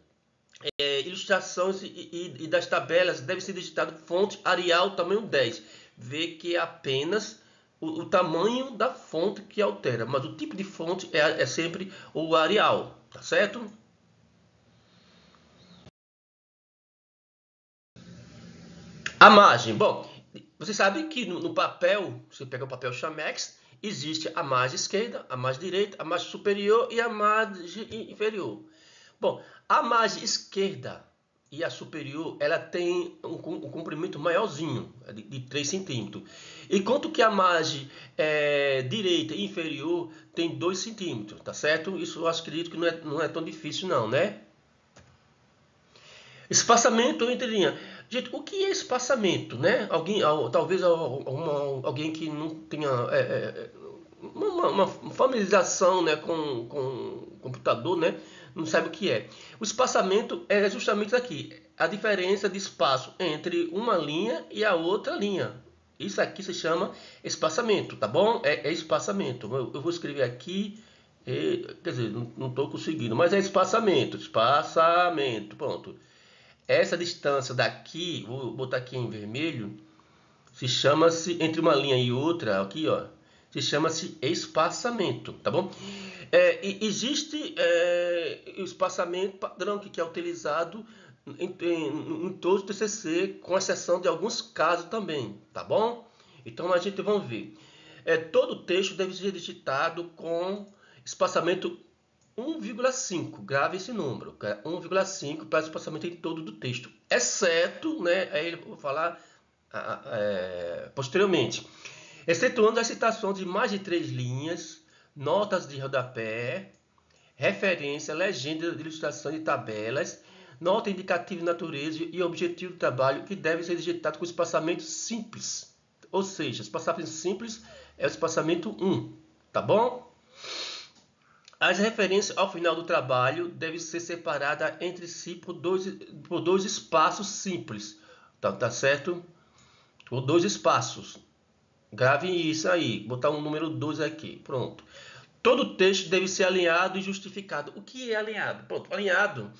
ilustrações e das tabelas deve ser digitado fonte Arial tamanho 10. Vê que é apenas o tamanho da fonte que altera, mas o tipo de fonte é sempre o Arial, tá certo? A margem, bom, você sabe que no papel, você pega o papel Chamex, existe a margem esquerda, a margem direita, a margem superior e a margem inferior. Bom, a margem esquerda e a superior, ela tem um comprimento maiorzinho, de 3 centímetros. Enquanto que a margem direita e inferior tem 2 centímetros, tá certo? Isso eu acredito que não é tão difícil não, né? Espaçamento entre linhas. Gente, o que é espaçamento, né? Talvez alguém que não tenha uma familiarização, né, com computador, né, não sabe o que é. O espaçamento é justamente aqui, a diferença de espaço entre uma linha e a outra linha. Isso aqui se chama espaçamento, tá bom? É espaçamento. Eu vou escrever aqui, quer dizer, não estou conseguindo, mas é espaçamento, pronto. Essa distância daqui, vou botar aqui em vermelho, se chama-se, entre uma linha e outra, aqui ó, se chama-se espaçamento, tá bom? E existe o espaçamento padrão que é utilizado em todo o TCC, com exceção de alguns casos também, tá bom? Então a gente vamos ver. Todo o texto deve ser digitado com espaçamento 1,5, grave esse número, 1,5 para o espaçamento em todo do texto, exceto, né, aí eu vou falar posteriormente, excetuando as citações de mais de 3 linhas, notas de rodapé, referência, legenda de ilustração e tabelas, nota indicativa de natureza e objetivo do trabalho que deve ser digitado com espaçamento simples, ou seja, espaçamento simples é o espaçamento 1, tá bom? As referências ao final do trabalho devem ser separadas entre si por dois espaços simples. Tá certo? Por 2 espaços. Grave isso aí. Botar um número 2 aqui. Pronto. Todo texto deve ser alinhado e justificado. O que é alinhado? Pronto, alinhado.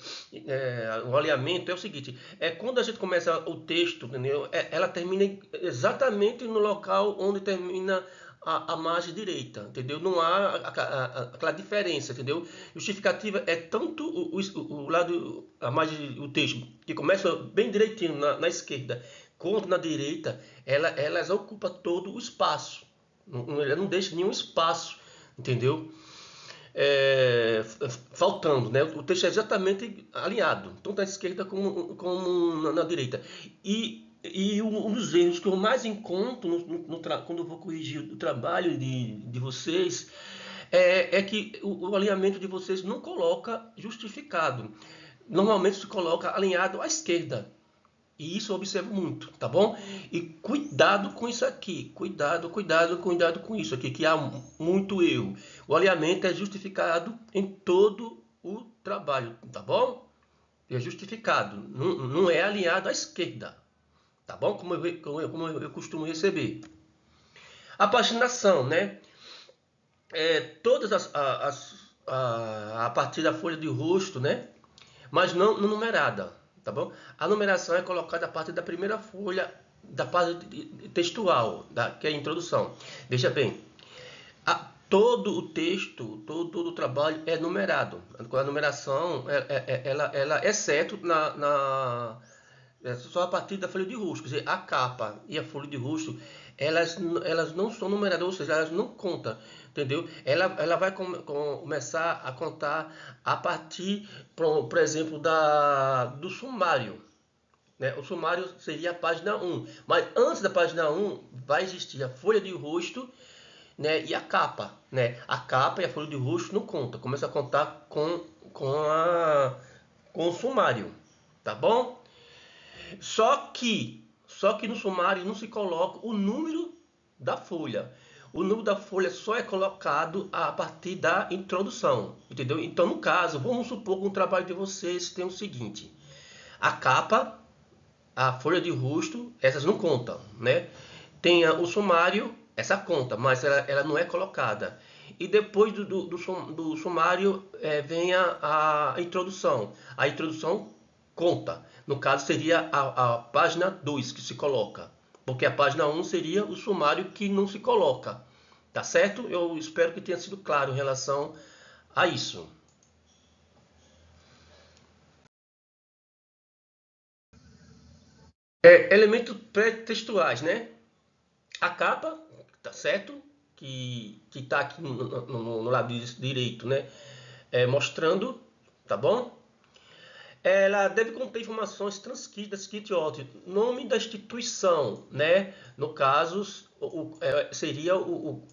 O alinhamento é o seguinte: quando a gente começa o texto, entendeu? Ela termina exatamente no local onde termina a margem direita, entendeu? Não há aquela diferença, entendeu? Justificativa é tanto o lado, a margem, o texto, que começa bem direitinho na esquerda, quanto na direita, elas ocupam todo o espaço. Ela não deixa nenhum espaço, entendeu? Faltando, né? O texto é exatamente alinhado, tanto na esquerda como na direita. E um dos erros que eu mais encontro quando eu vou corrigir o trabalho de vocês é que o alinhamento de vocês não coloca justificado. Normalmente se coloca alinhado à esquerda. E isso eu observo muito, tá bom? E cuidado com isso aqui. Cuidado com isso aqui, que há muito erro. O alinhamento é justificado em todo o trabalho, tá bom? É justificado. Não é alinhado à esquerda. Tá bom? Como eu costumo receber. A paginação, né? Todas a partir da folha de rosto, né? Mas não numerada, tá bom? A numeração é colocada a partir da primeira folha da parte textual, que é a introdução. Veja bem, todo o texto, todo o trabalho é numerado. A numeração, ela exceto só a partir da folha de rosto. Quer dizer, a capa e a folha de rosto, elas não são numeradas, ou seja, elas não contam, entendeu? Ela vai começar a contar a partir, por exemplo, do sumário. Né? O sumário seria a página 1. Mas antes da página 1 vai existir a folha de rosto, né, e a capa. Né? A capa e a folha de rosto não conta. Começa a contar com o sumário. Tá bom? Só que no sumário não se coloca o número da folha. O número da folha só é colocado a partir da introdução, entendeu? Então, no caso, vamos supor que um trabalho de vocês tem o seguinte: a capa, a folha de rosto, essas não contam, né? Tem o sumário, essa conta, mas ela não é colocada. E depois do sumário vem a introdução. A introdução conta. No caso, seria a página 2 que se coloca. Porque a página 1 seria o sumário que não se coloca. Tá certo? Eu espero que tenha sido claro em relação a isso. Elementos pré-textuais, né? A capa, tá certo? Que tá aqui no lado direito, né? Mostrando, tá bom? Ela deve conter informações transcritas da seguinte ordem: nome da instituição, né? No caso, seria o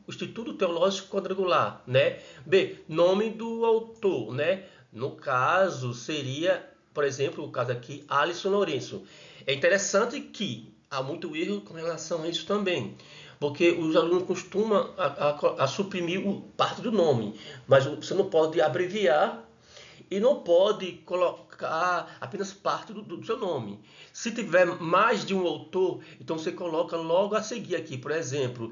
Instituto Teológico Quadrangular, né? B, nome do autor, né? No caso, seria, por exemplo, o caso aqui, Alisson Lourenço. É interessante que há muito erro com relação a isso também, porque os alunos costumam a suprimir parte do nome, mas você não pode abreviar e não pode colocar apenas parte do seu nome. Se tiver mais de um autor, então você coloca logo a seguir aqui, por exemplo,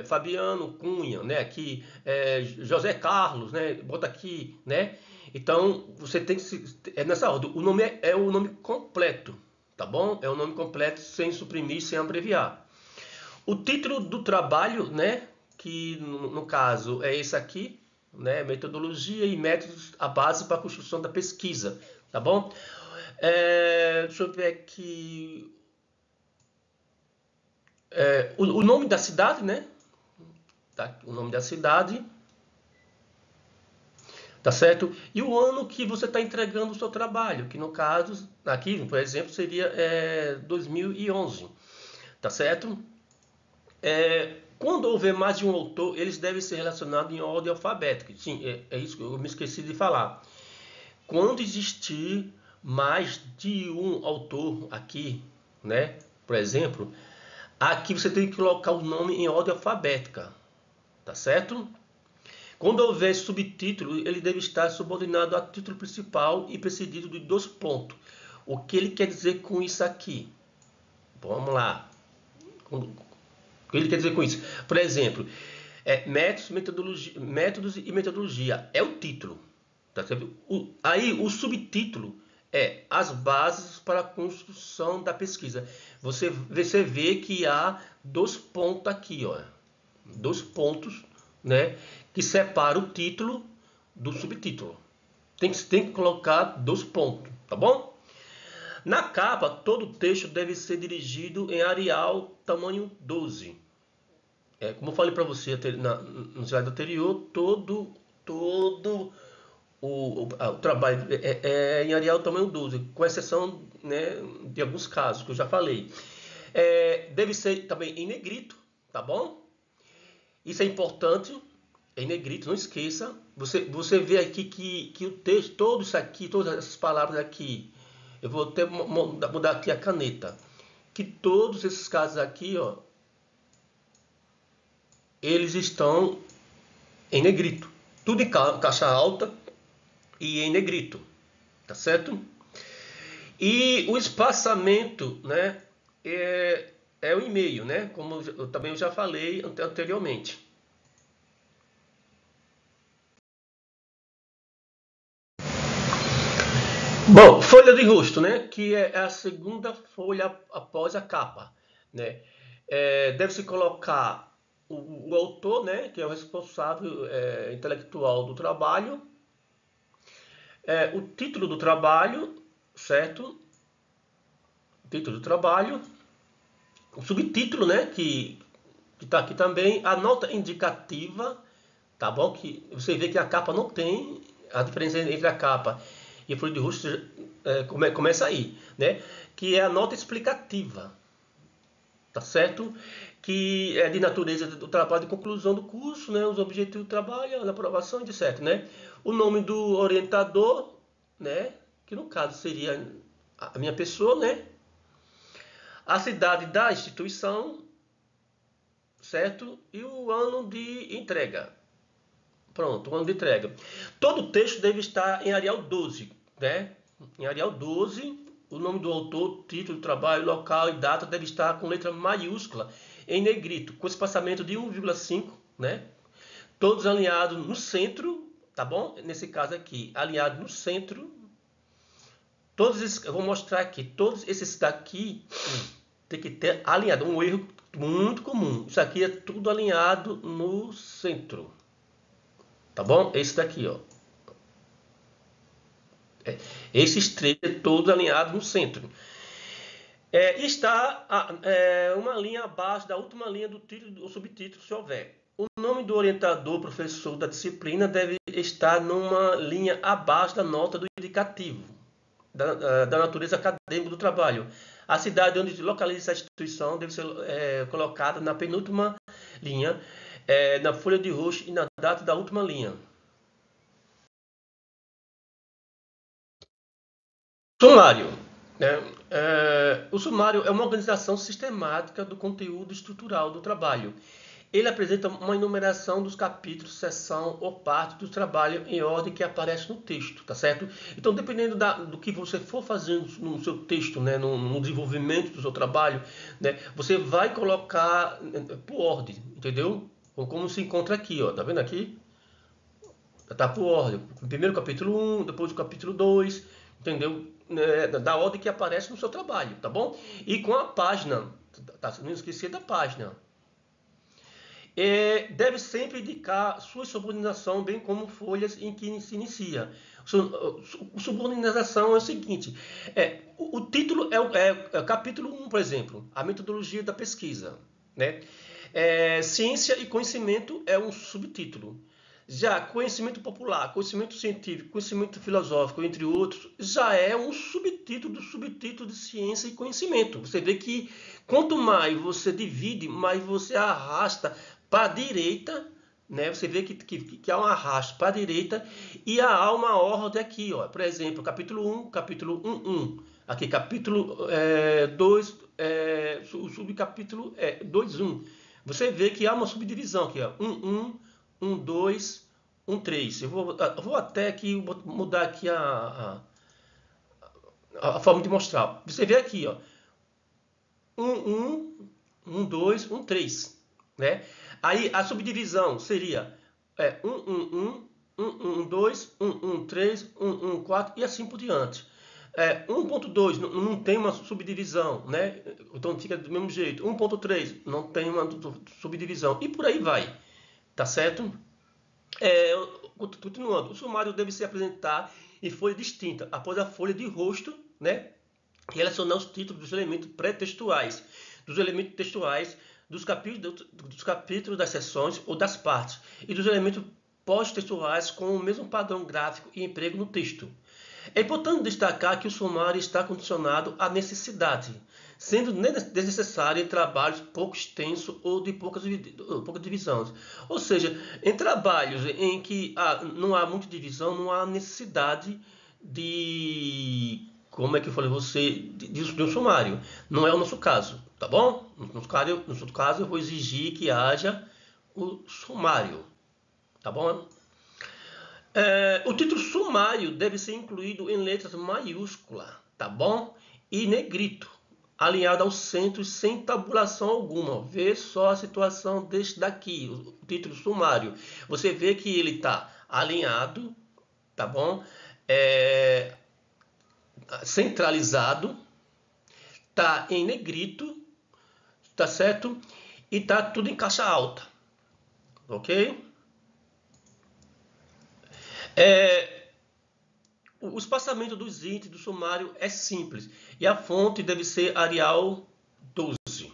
Fabiano Cunha, né? Aqui José Carlos, né? Bota aqui, né? Então você tem que nessa ordem. O nome é o nome completo, tá bom? É o nome completo sem suprimir, sem abreviar. O título do trabalho, né? Que no caso é esse aqui, né? Metodologia e métodos, a base para a construção da pesquisa, tá bom? Deixa eu ver aqui. O nome da cidade, né? Tá, o nome da cidade, tá certo? E o ano que você está entregando o seu trabalho, que no caso, aqui, por exemplo, seria 2011, tá certo? Quando houver mais de um autor, eles devem ser relacionados em ordem alfabética. Sim, é isso que eu me esqueci de falar. Quando existir mais de um autor aqui, né? Por exemplo, aqui você tem que colocar o nome em ordem alfabética, tá certo? Quando houver subtítulo, ele deve estar subordinado ao título principal e precedido de dois pontos. O que ele quer dizer com isso aqui? Vamos lá. O que ele quer dizer com isso? Por exemplo, métodos e metodologia é o título. Tá certo? Aí o subtítulo é as bases para a construção da pesquisa. Você vê que há dois pontos aqui, ó. Dois pontos, né? Que separam o título do subtítulo. Tem que colocar dois pontos, tá bom? Na capa, todo o texto deve ser dirigido em Arial tamanho 12. Como eu falei para você no slide anterior, todo o trabalho é em Arial tamanho 12, com exceção, né, de alguns casos que eu já falei. Deve ser também em negrito, tá bom? Isso é importante, em negrito, não esqueça. Você vê aqui que o texto, todo isso aqui, todas essas palavras aqui, eu vou até mudar aqui a caneta, que todos esses casos aqui, ó, eles estão em negrito. Tudo em caixa alta e em negrito, tá certo? E o espaçamento, né, é o e-mail, né? Como eu também já falei anteriormente. Bom, folha de rosto, né? Que é a segunda folha após a capa, né? Deve-se colocar o autor, né? Que é o responsável intelectual do trabalho, o título do trabalho, certo? O título do trabalho, o subtítulo, né? Que está aqui também, a nota indicativa, tá bom? Que você vê que a capa não tem a diferença entre a capa e a folha de rosto, começa aí, né? Que é a nota explicativa, tá certo? Que é de natureza do trabalho de conclusão do curso, né? Os objetivos do trabalho, a aprovação, etc, né? O nome do orientador, né? Que no caso seria a minha pessoa, né? A cidade da instituição, certo? E o ano de entrega. Pronto, o ano de entrega. Todo o texto deve estar em Arial 12, né? Em Arial 12, o nome do autor, título do trabalho, local e data deve estar com letra maiúscula em negrito, com espaçamento de 1,5, né? Todos alinhados no centro, tá bom? Nesse caso aqui, alinhado no centro. Todos esses, eu vou mostrar aqui, todos esses daqui tem que ter alinhado, um erro muito comum. Isso aqui é tudo alinhado no centro. Tá bom? Esse daqui, ó. Esses três todos alinhados no centro. Está uma linha abaixo da última linha do título ou subtítulo, se houver. O nome do orientador, professor da disciplina, deve estar numa linha abaixo da nota do indicativo, da natureza acadêmica do trabalho. A cidade onde localiza a instituição deve ser colocada na penúltima linha, na folha de rosto e na data da última linha. Sumário, né? O sumário é uma organização sistemática do conteúdo estrutural do trabalho. Ele apresenta uma enumeração dos capítulos, seção ou parte do trabalho em ordem que aparece no texto, tá certo? Então, dependendo do que você for fazendo no seu texto, né, no desenvolvimento do seu trabalho, né, você vai colocar por ordem, entendeu? Como se encontra aqui, ó, tá vendo aqui? Tá por ordem. Primeiro capítulo 1, depois o capítulo 2, entendeu? Da ordem que aparece no seu trabalho, tá bom? E com a página, não esquecer da página. Deve sempre indicar sua subordinação, bem como folhas em que se inicia. Subordinação é o seguinte: o título é capítulo 1, por exemplo, a metodologia da pesquisa, né? Ciência e conhecimento é um subtítulo. Já conhecimento popular, conhecimento científico, conhecimento filosófico, entre outros, já é um subtítulo do subtítulo de ciência e conhecimento. Você vê que quanto mais você divide, mais você arrasta para a direita, né? Você vê que há um arrasto para a direita e há uma ordem aqui, ó. Por exemplo, capítulo 1, capítulo 1.1. Aqui, capítulo 2, o subcapítulo 2.1. Você vê que há uma subdivisão aqui, ó. 1.1, 1.2, 1.3. Eu vou até aqui mudar aqui a forma de mostrar. Você vê aqui, ó. 1.1, 1.2, 1.3, né? Aí a subdivisão seria 1.1.1, 1.1.2, 1.1.3, 1.1.4 e assim por diante. 1.2 não tem uma subdivisão, né? Então fica do mesmo jeito. 1.3 não tem uma subdivisão e por aí vai, tá certo? Continuando, o sumário deve se apresentar em folha distinta, após a folha de rosto, né? Relacionar os títulos dos elementos pré-textuais, dos elementos textuais, dos capítulos das seções ou das partes, e dos elementos pós-textuais com o mesmo padrão gráfico e emprego no texto. É importante destacar que o sumário está condicionado à necessidade, sendo desnecessário em trabalhos pouco extensos ou de poucas divisões. Ou seja, em trabalhos em que não há muita divisão, não há necessidade de, como é que eu falei você, de um sumário. Não é o nosso caso, tá bom? No nosso caso, eu vou exigir que haja o sumário, tá bom? O título sumário deve ser incluído em letras maiúsculas, tá bom? E negrito, alinhado ao centro sem tabulação alguma. Vê só a situação deste daqui, o título sumário. Você vê que ele está alinhado, tá bom? Centralizado, tá em negrito, tá certo? E tá tudo em caixa alta, ok? O espaçamento dos índices do sumário é simples e a fonte deve ser Arial 12.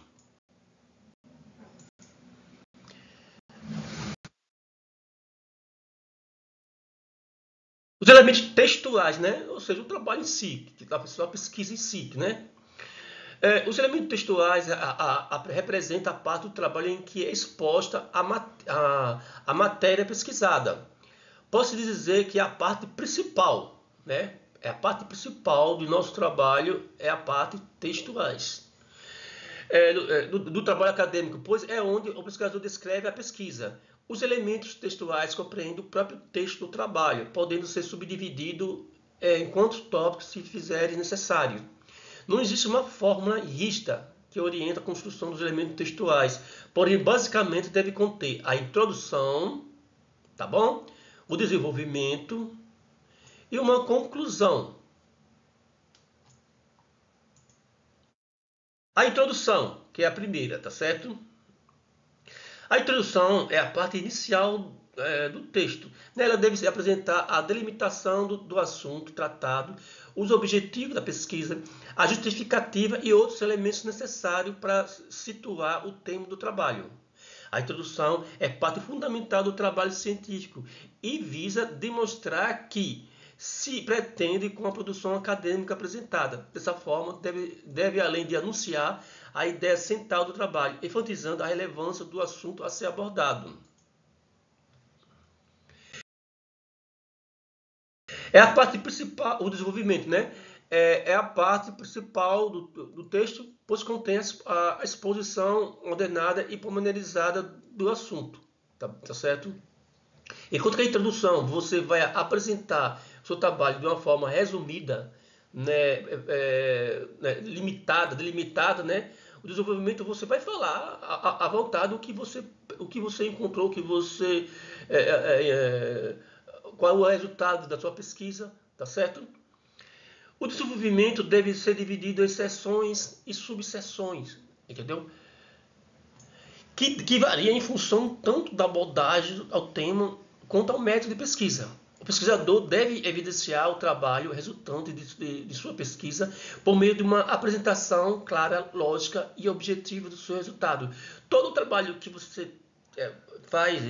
Os elementos textuais, né? Ou seja, o trabalho em si, a pesquisa em si, né? Os elementos textuais representam a parte do trabalho em que é exposta a matéria pesquisada. Posso dizer que é a parte principal, né? É a parte principal do nosso trabalho, é a parte textuais. Do trabalho acadêmico, pois é onde o pesquisador descreve a pesquisa. Os elementos textuais compreendem o próprio texto do trabalho, podendo ser subdividido em quantos tópicos se fizerem necessário. Não existe uma fórmula rígida que orienta a construção dos elementos textuais, porém basicamente deve conter a introdução, tá bom? O desenvolvimento e uma conclusão. A introdução, que é a primeira, tá certo? A introdução é a parte inicial do texto. Nela deve-se apresentar a delimitação do assunto tratado, os objetivos da pesquisa, a justificativa e outros elementos necessários para situar o tema do trabalho. A introdução é parte fundamental do trabalho científico e visa demonstrar que se pretende com a produção acadêmica apresentada. Dessa forma, deve além de anunciar a ideia central do trabalho, enfatizando a relevância do assunto a ser abordado. É a parte principal, o desenvolvimento, né? É a parte principal do texto, pois contém a exposição ordenada e pormenorizada do assunto, tá certo? Enquanto que a introdução você vai apresentar o seu trabalho de uma forma resumida, né, delimitada, né? O desenvolvimento você vai falar à vontade o que você encontrou, qual é o resultado da sua pesquisa, tá certo? O desenvolvimento deve ser dividido em seções e subseções, entendeu? Que varia em função tanto da abordagem ao tema quanto ao método de pesquisa. O pesquisador deve evidenciar o trabalho resultante de sua pesquisa por meio de uma apresentação clara, lógica e objetiva do seu resultado. Todo o trabalho que você faz,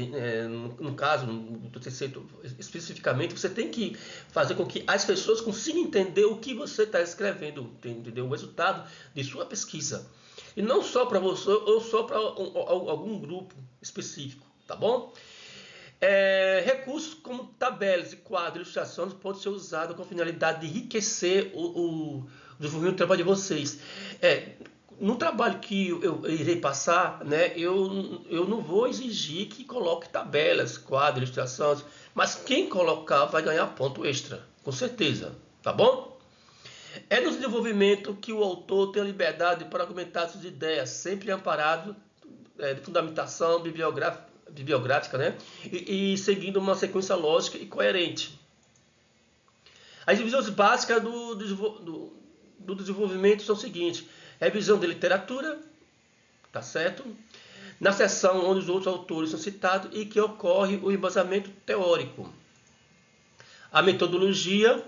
no caso, do TCC especificamente, você tem que fazer com que as pessoas consigam entender o que você está escrevendo, entendeu? O resultado de sua pesquisa. E não só para você ou só para algum grupo específico, tá bom? Recursos como tabelas e quadros, ilustrações podem ser usados com a finalidade de enriquecer o desenvolvimento do trabalho de vocês. No trabalho que eu irei passar, né, eu não vou exigir que coloque tabelas, quadros, ilustrações, mas quem colocar vai ganhar ponto extra, com certeza, tá bom? É no desenvolvimento que o autor tem a liberdade para argumentar suas ideias, sempre amparado de fundamentação bibliográfica, né? E seguindo uma sequência lógica e coerente. As divisões básicas do desenvolvimento são o seguinte: revisão de literatura, tá certo? Na seção onde os outros autores são citados e que ocorre o embasamento teórico. A metodologia,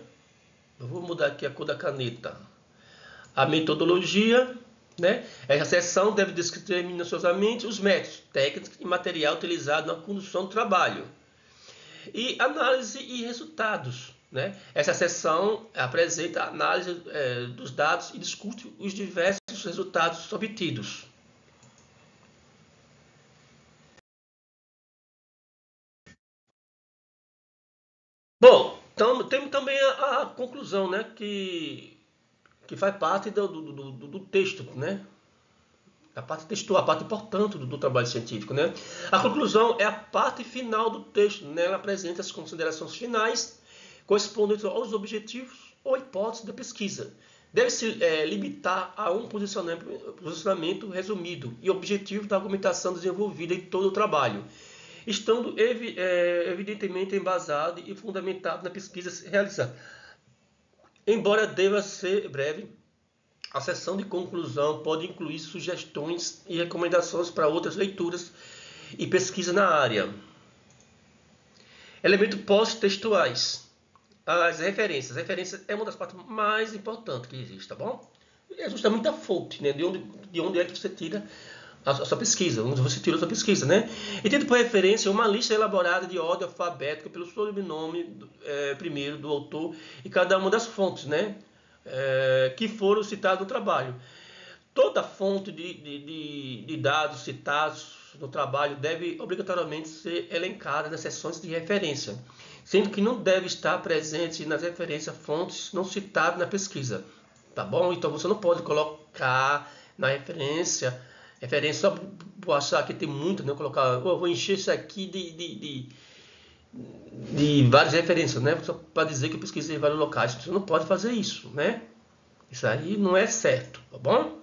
eu vou mudar aqui a cor da caneta. A metodologia, né? Essa seção deve descrever minuciosamente os métodos, técnicas e material utilizado na condução do trabalho. E análise e resultados, né? Essa seção apresenta a análise dos dados e discute os diversos resultados obtidos. Bom, então temos também a conclusão, né? Que faz parte do texto, né? A parte textual, a parte importante do trabalho científico, né? A conclusão é a parte final do texto, né? Ela apresenta as considerações finais correspondentes aos objetivos ou hipóteses da pesquisa. Deve-se limitar a um posicionamento resumido e objetivo da argumentação desenvolvida em todo o trabalho, estando evidentemente embasado e fundamentado na pesquisa realizada. Embora deva ser breve, a seção de conclusão pode incluir sugestões e recomendações para outras leituras e pesquisa na área. Elementos pós-textuais. As referências. Referência é uma das partes mais importantes que existe, tá bom? É justamente a fonte, né? De onde é que você tira a sua pesquisa, onde você tira a sua pesquisa, né? E tendo por referência uma lista elaborada de ordem alfabética pelo sobrenome primeiro do autor e cada uma das fontes, né? Que foram citadas no trabalho. Toda fonte de dados citados no trabalho deve obrigatoriamente ser elencada nas seções de referência, sendo que não deve estar presente nas referências fontes não citadas na pesquisa. Tá bom? Então você não pode colocar na referência só por achar que tem muito, né? Colocar, vou encher isso aqui de várias referências, né? Só para dizer que eu pesquisei em vários locais. Você não pode fazer isso, né? Isso aí não é certo, tá bom?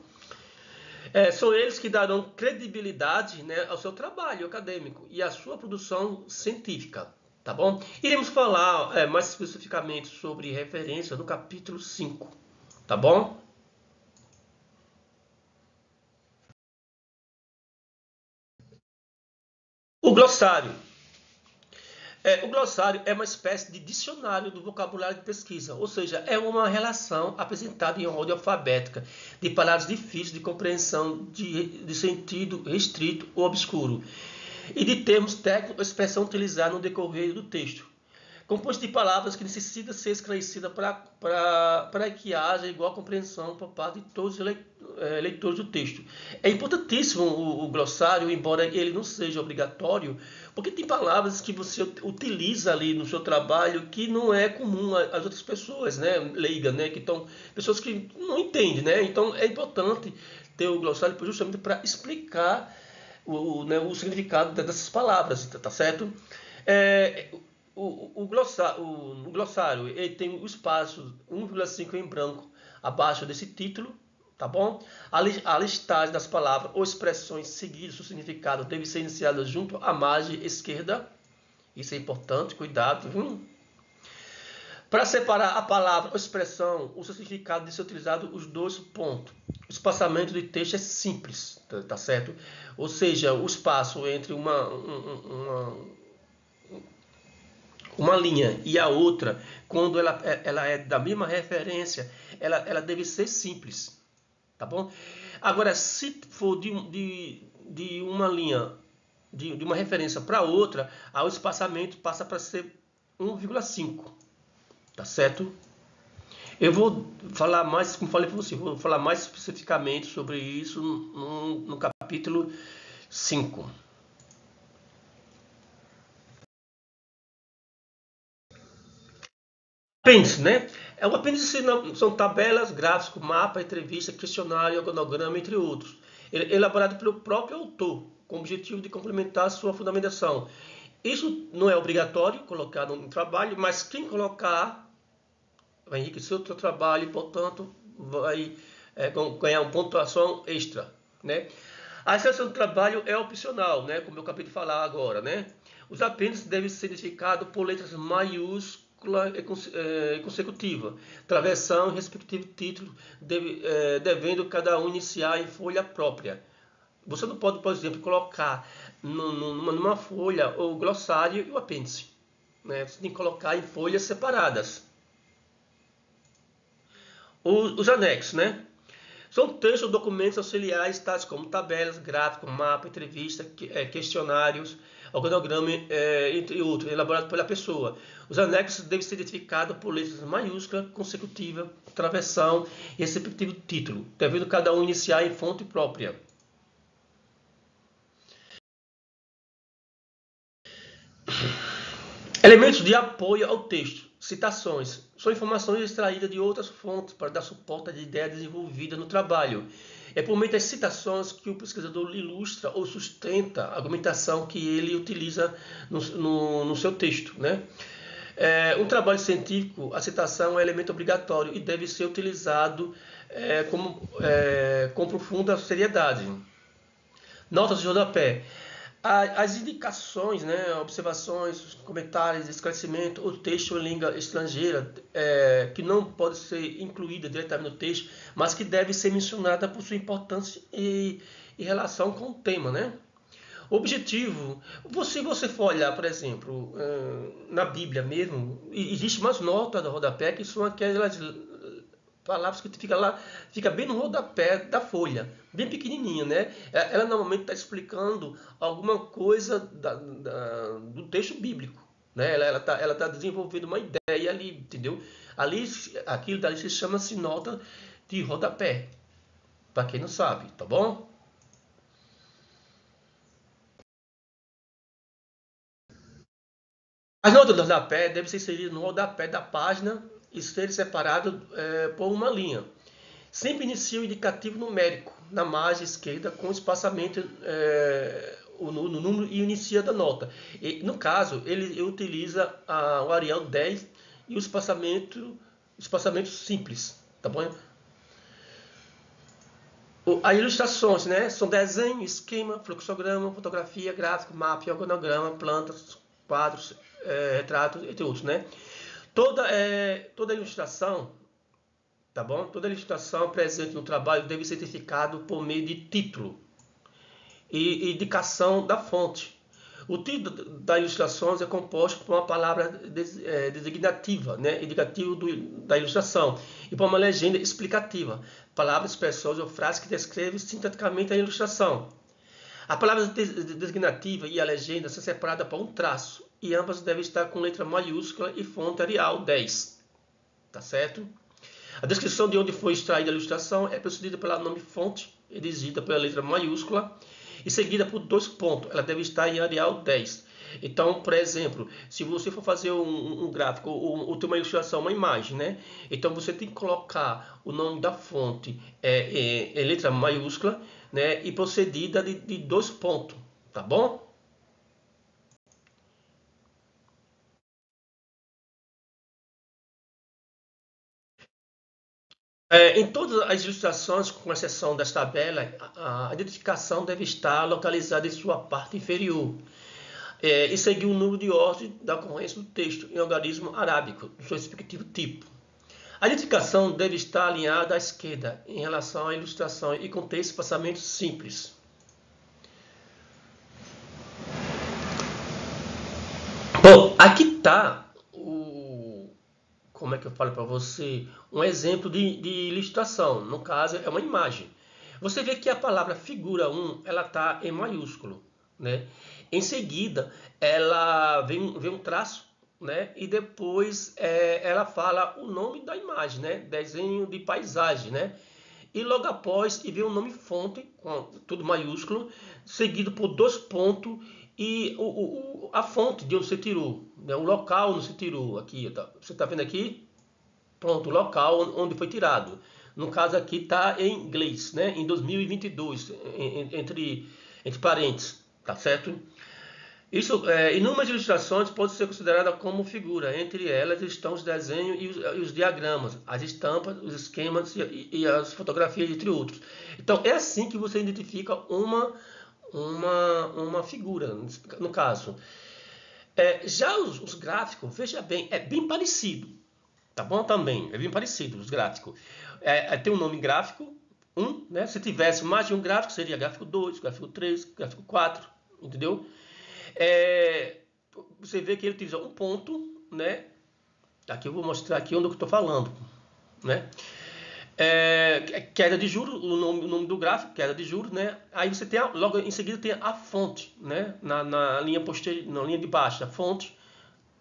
São eles que darão credibilidade, né, ao seu trabalho acadêmico e à sua produção científica, tá bom? Iremos falar mais especificamente sobre referência no capítulo 5, tá bom? O glossário. O glossário é uma espécie de dicionário do vocabulário de pesquisa, ou seja, é uma relação apresentada em ordem alfabética de palavras difíceis de compreensão de sentido restrito ou obscuro e de termos técnicos ou expressão utilizada no decorrer do texto. Composto de palavras que necessita ser esclarecida para que haja igual compreensão por parte de todos os leitores do texto. É importantíssimo o glossário, embora ele não seja obrigatório, porque tem palavras que você utiliza ali no seu trabalho que não é comum às outras pessoas, né, leigas, né, que estão pessoas que não entendem, né? Então é importante ter o glossário justamente para explicar o significado dessas palavras, tá certo? É, o glossário ele tem o espaço 1,5 em branco abaixo desse título, tá bom? A listagem das palavras ou expressões seguidas, o significado deve ser iniciada junto à margem esquerda. Isso é importante, cuidado. Para separar a palavra ou expressão, o seu significado deve ser utilizado os dois pontos. O espaçamento de texto é simples, tá certo? Ou seja, o espaço entre uma linha e a outra, quando ela é da mesma referência, ela deve ser simples, tá bom? Agora, se for de uma linha, de uma referência para outra, o espaçamento passa para ser 1,5, tá certo? Eu vou falar mais, como falei para você, vou falar mais especificamente sobre isso no capítulo 5. Apêndice, né? O apêndice são tabelas, gráficos, mapa, entrevista, questionário, organograma, entre outros. Elaborado pelo próprio autor, com o objetivo de complementar sua fundamentação. Isso não é obrigatório colocar no trabalho, mas quem colocar vai enriquecer o seu trabalho e, portanto, vai ganhar uma pontuação extra, né? A exceção do trabalho é opcional, né? Como eu acabei de falar agora, né? Os apêndices devem ser identificados por letras maiúsculas e consecutiva, travessão e respectivo título, devendo cada um iniciar em folha própria. Você não pode, por exemplo, colocar numa folha o glossário e o apêndice, né? Você tem que colocar em folhas separadas. Os anexos, né? São textos ou documentos auxiliares, tais como tabelas, gráficos, mapa, entrevista, questionários, organograma, entre outros, elaborados pela pessoa. Os anexos devem ser identificados por letras maiúsculas, consecutiva, travessão e respectivo título, devendo cada um iniciar em fonte própria. Elementos de apoio ao texto. Citações. São informações extraídas de outras fontes para dar suporte à ideia desenvolvida no trabalho. É por meio das citações que o pesquisador ilustra ou sustenta a argumentação que ele utiliza no seu texto, né? Um trabalho científico, a citação é um elemento obrigatório e deve ser utilizado com profunda seriedade. Notas de rodapé. As indicações, né, observações, comentários, esclarecimento, o texto em língua estrangeira, que não pode ser incluída diretamente no texto, mas que deve ser mencionada por sua importância e relação com o tema, né? Objetivo, se você for olhar, por exemplo, na Bíblia mesmo, existe umas notas do rodapé que são aquelas palavras que fica bem no rodapé da folha, bem pequenininha, né? Ela normalmente está explicando alguma coisa do texto bíblico, né? Ela tá desenvolvendo uma ideia ali, entendeu? Ali, aquilo dali se chama-se nota de rodapé, para quem não sabe, tá bom? As notas do rodapé devem ser inseridas no rodapé da página e ser separadas por uma linha. Sempre inicia o indicativo numérico na margem esquerda com espaçamento no número e inicia da nota. E, no caso, ele utiliza o Arial 10 e o espaçamento simples, tá bom? As ilustrações, né? São desenho, esquema, fluxograma, fotografia, gráfico, mapa, organograma, plantas, quadros, retratos, entre outros, né? Toda ilustração, tá bom? Toda ilustração presente no trabalho deve ser identificado por meio de título e indicação da fonte. O título das ilustrações é composto por uma palavra designativa, né? Indicativo da ilustração, e por uma legenda explicativa, palavras, expressões ou frases que descrevem sinteticamente a ilustração. A palavra designativa e a legenda são separadas por um traço, e ambas devem estar com letra maiúscula e fonte Arial 10. Tá certo? A descrição de onde foi extraída a ilustração é precedida pelo nome fonte, redigida pela letra maiúscula, e seguida por 2 pontos. Ela deve estar em Arial 10. Então, por exemplo, se você for fazer um gráfico ou ter uma ilustração, uma imagem, né? Então você tem que colocar o nome da fonte em letra maiúscula, né? E procedida de 2 pontos, tá bom? Em todas as ilustrações, com exceção das tabelas, a identificação deve estar localizada em sua parte inferior e seguir o número de ordem da ocorrência do texto em algarismo arábico, do seu respectivo tipo. A identificação deve estar alinhada à esquerda em relação à ilustração e conter espaçamento simples. Bom, aqui está como é que eu falo para você, um exemplo de ilustração. No caso, é uma imagem. Você vê que a palavra figura 1, ela está em maiúsculo, né? Em seguida, ela vem um traço, né? E depois ela fala o nome da imagem, né? Desenho de paisagem, né? E logo após, vem o nome fonte, com tudo maiúsculo, seguido por 2 pontos e a fonte de onde você tirou, né? O local onde você tirou. Aqui, tá? Você está vendo aqui? Pronto, o local onde foi tirado. No caso aqui está em inglês, né? Em 2022, entre parênteses, tá certo? Isso, inúmeras ilustrações podem ser consideradas como figura. Entre elas estão os desenhos e os diagramas, as estampas, os esquemas e as fotografias, entre outros. Então, é assim que você identifica uma figura, no caso. Já os gráficos, veja bem, é bem parecido. Tá bom também, é bem parecido os gráficos. Tem um nome gráfico 1, né? Se tivesse mais de um gráfico, seria gráfico 2, gráfico 3, gráfico 4, entendeu? Você vê que ele utiliza um ponto, né? Aqui eu vou mostrar aqui onde eu estou falando, né? Queda de juros, o nome do gráfico, queda de juros, né? Aí você tem logo em seguida tem a fonte, né? Na linha posterior, na linha de baixo, a fonte,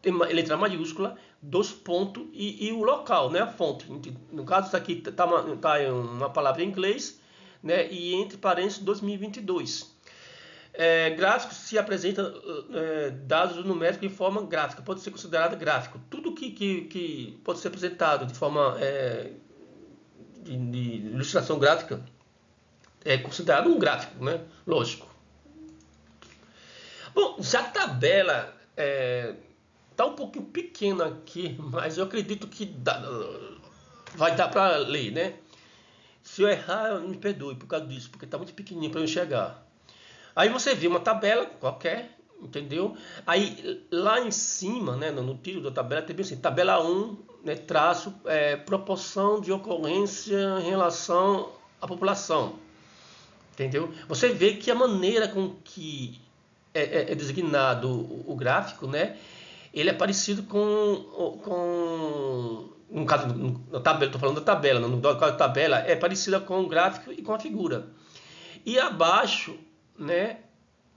tem uma letra maiúscula, dois pontos e o local, né? A fonte. No caso, isso aqui tá uma palavra em inglês, né? E entre parênteses 2022. Gráfico se apresenta dados numéricos em forma gráfica, pode ser considerado gráfico. Tudo que pode ser apresentado de forma de ilustração gráfica é considerado um gráfico, né? Lógico. Bom, já a tabela tá um pouquinho pequena aqui, mas eu acredito que vai dar para ler, né? Se eu errar, me perdoe por causa disso, porque tá muito pequenininho para eu enxergar. Aí você vê uma tabela qualquer, entendeu? Aí lá em cima, né, no título da tabela, tem bem assim, tabela 1, né, traço, proporção de ocorrência em relação à população, entendeu? Você vê que a maneira com que é designado o gráfico, né, ele é parecido no caso, na tabela, estou falando da tabela, no caso da tabela, é parecida com o gráfico e com a figura. E abaixo, né,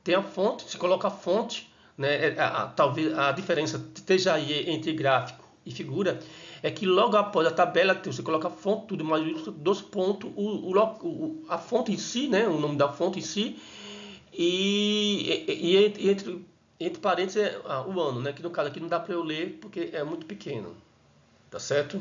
tem a fonte, se coloca a fonte, né, talvez a diferença esteja aí entre gráfico e figura, é que logo após a tabela você coloca a fonte, tudo mais dos pontos, a fonte em si, né, o nome da fonte em si, e entre parênteses o ano, né, que no caso aqui não dá para eu ler porque é muito pequeno, tá certo?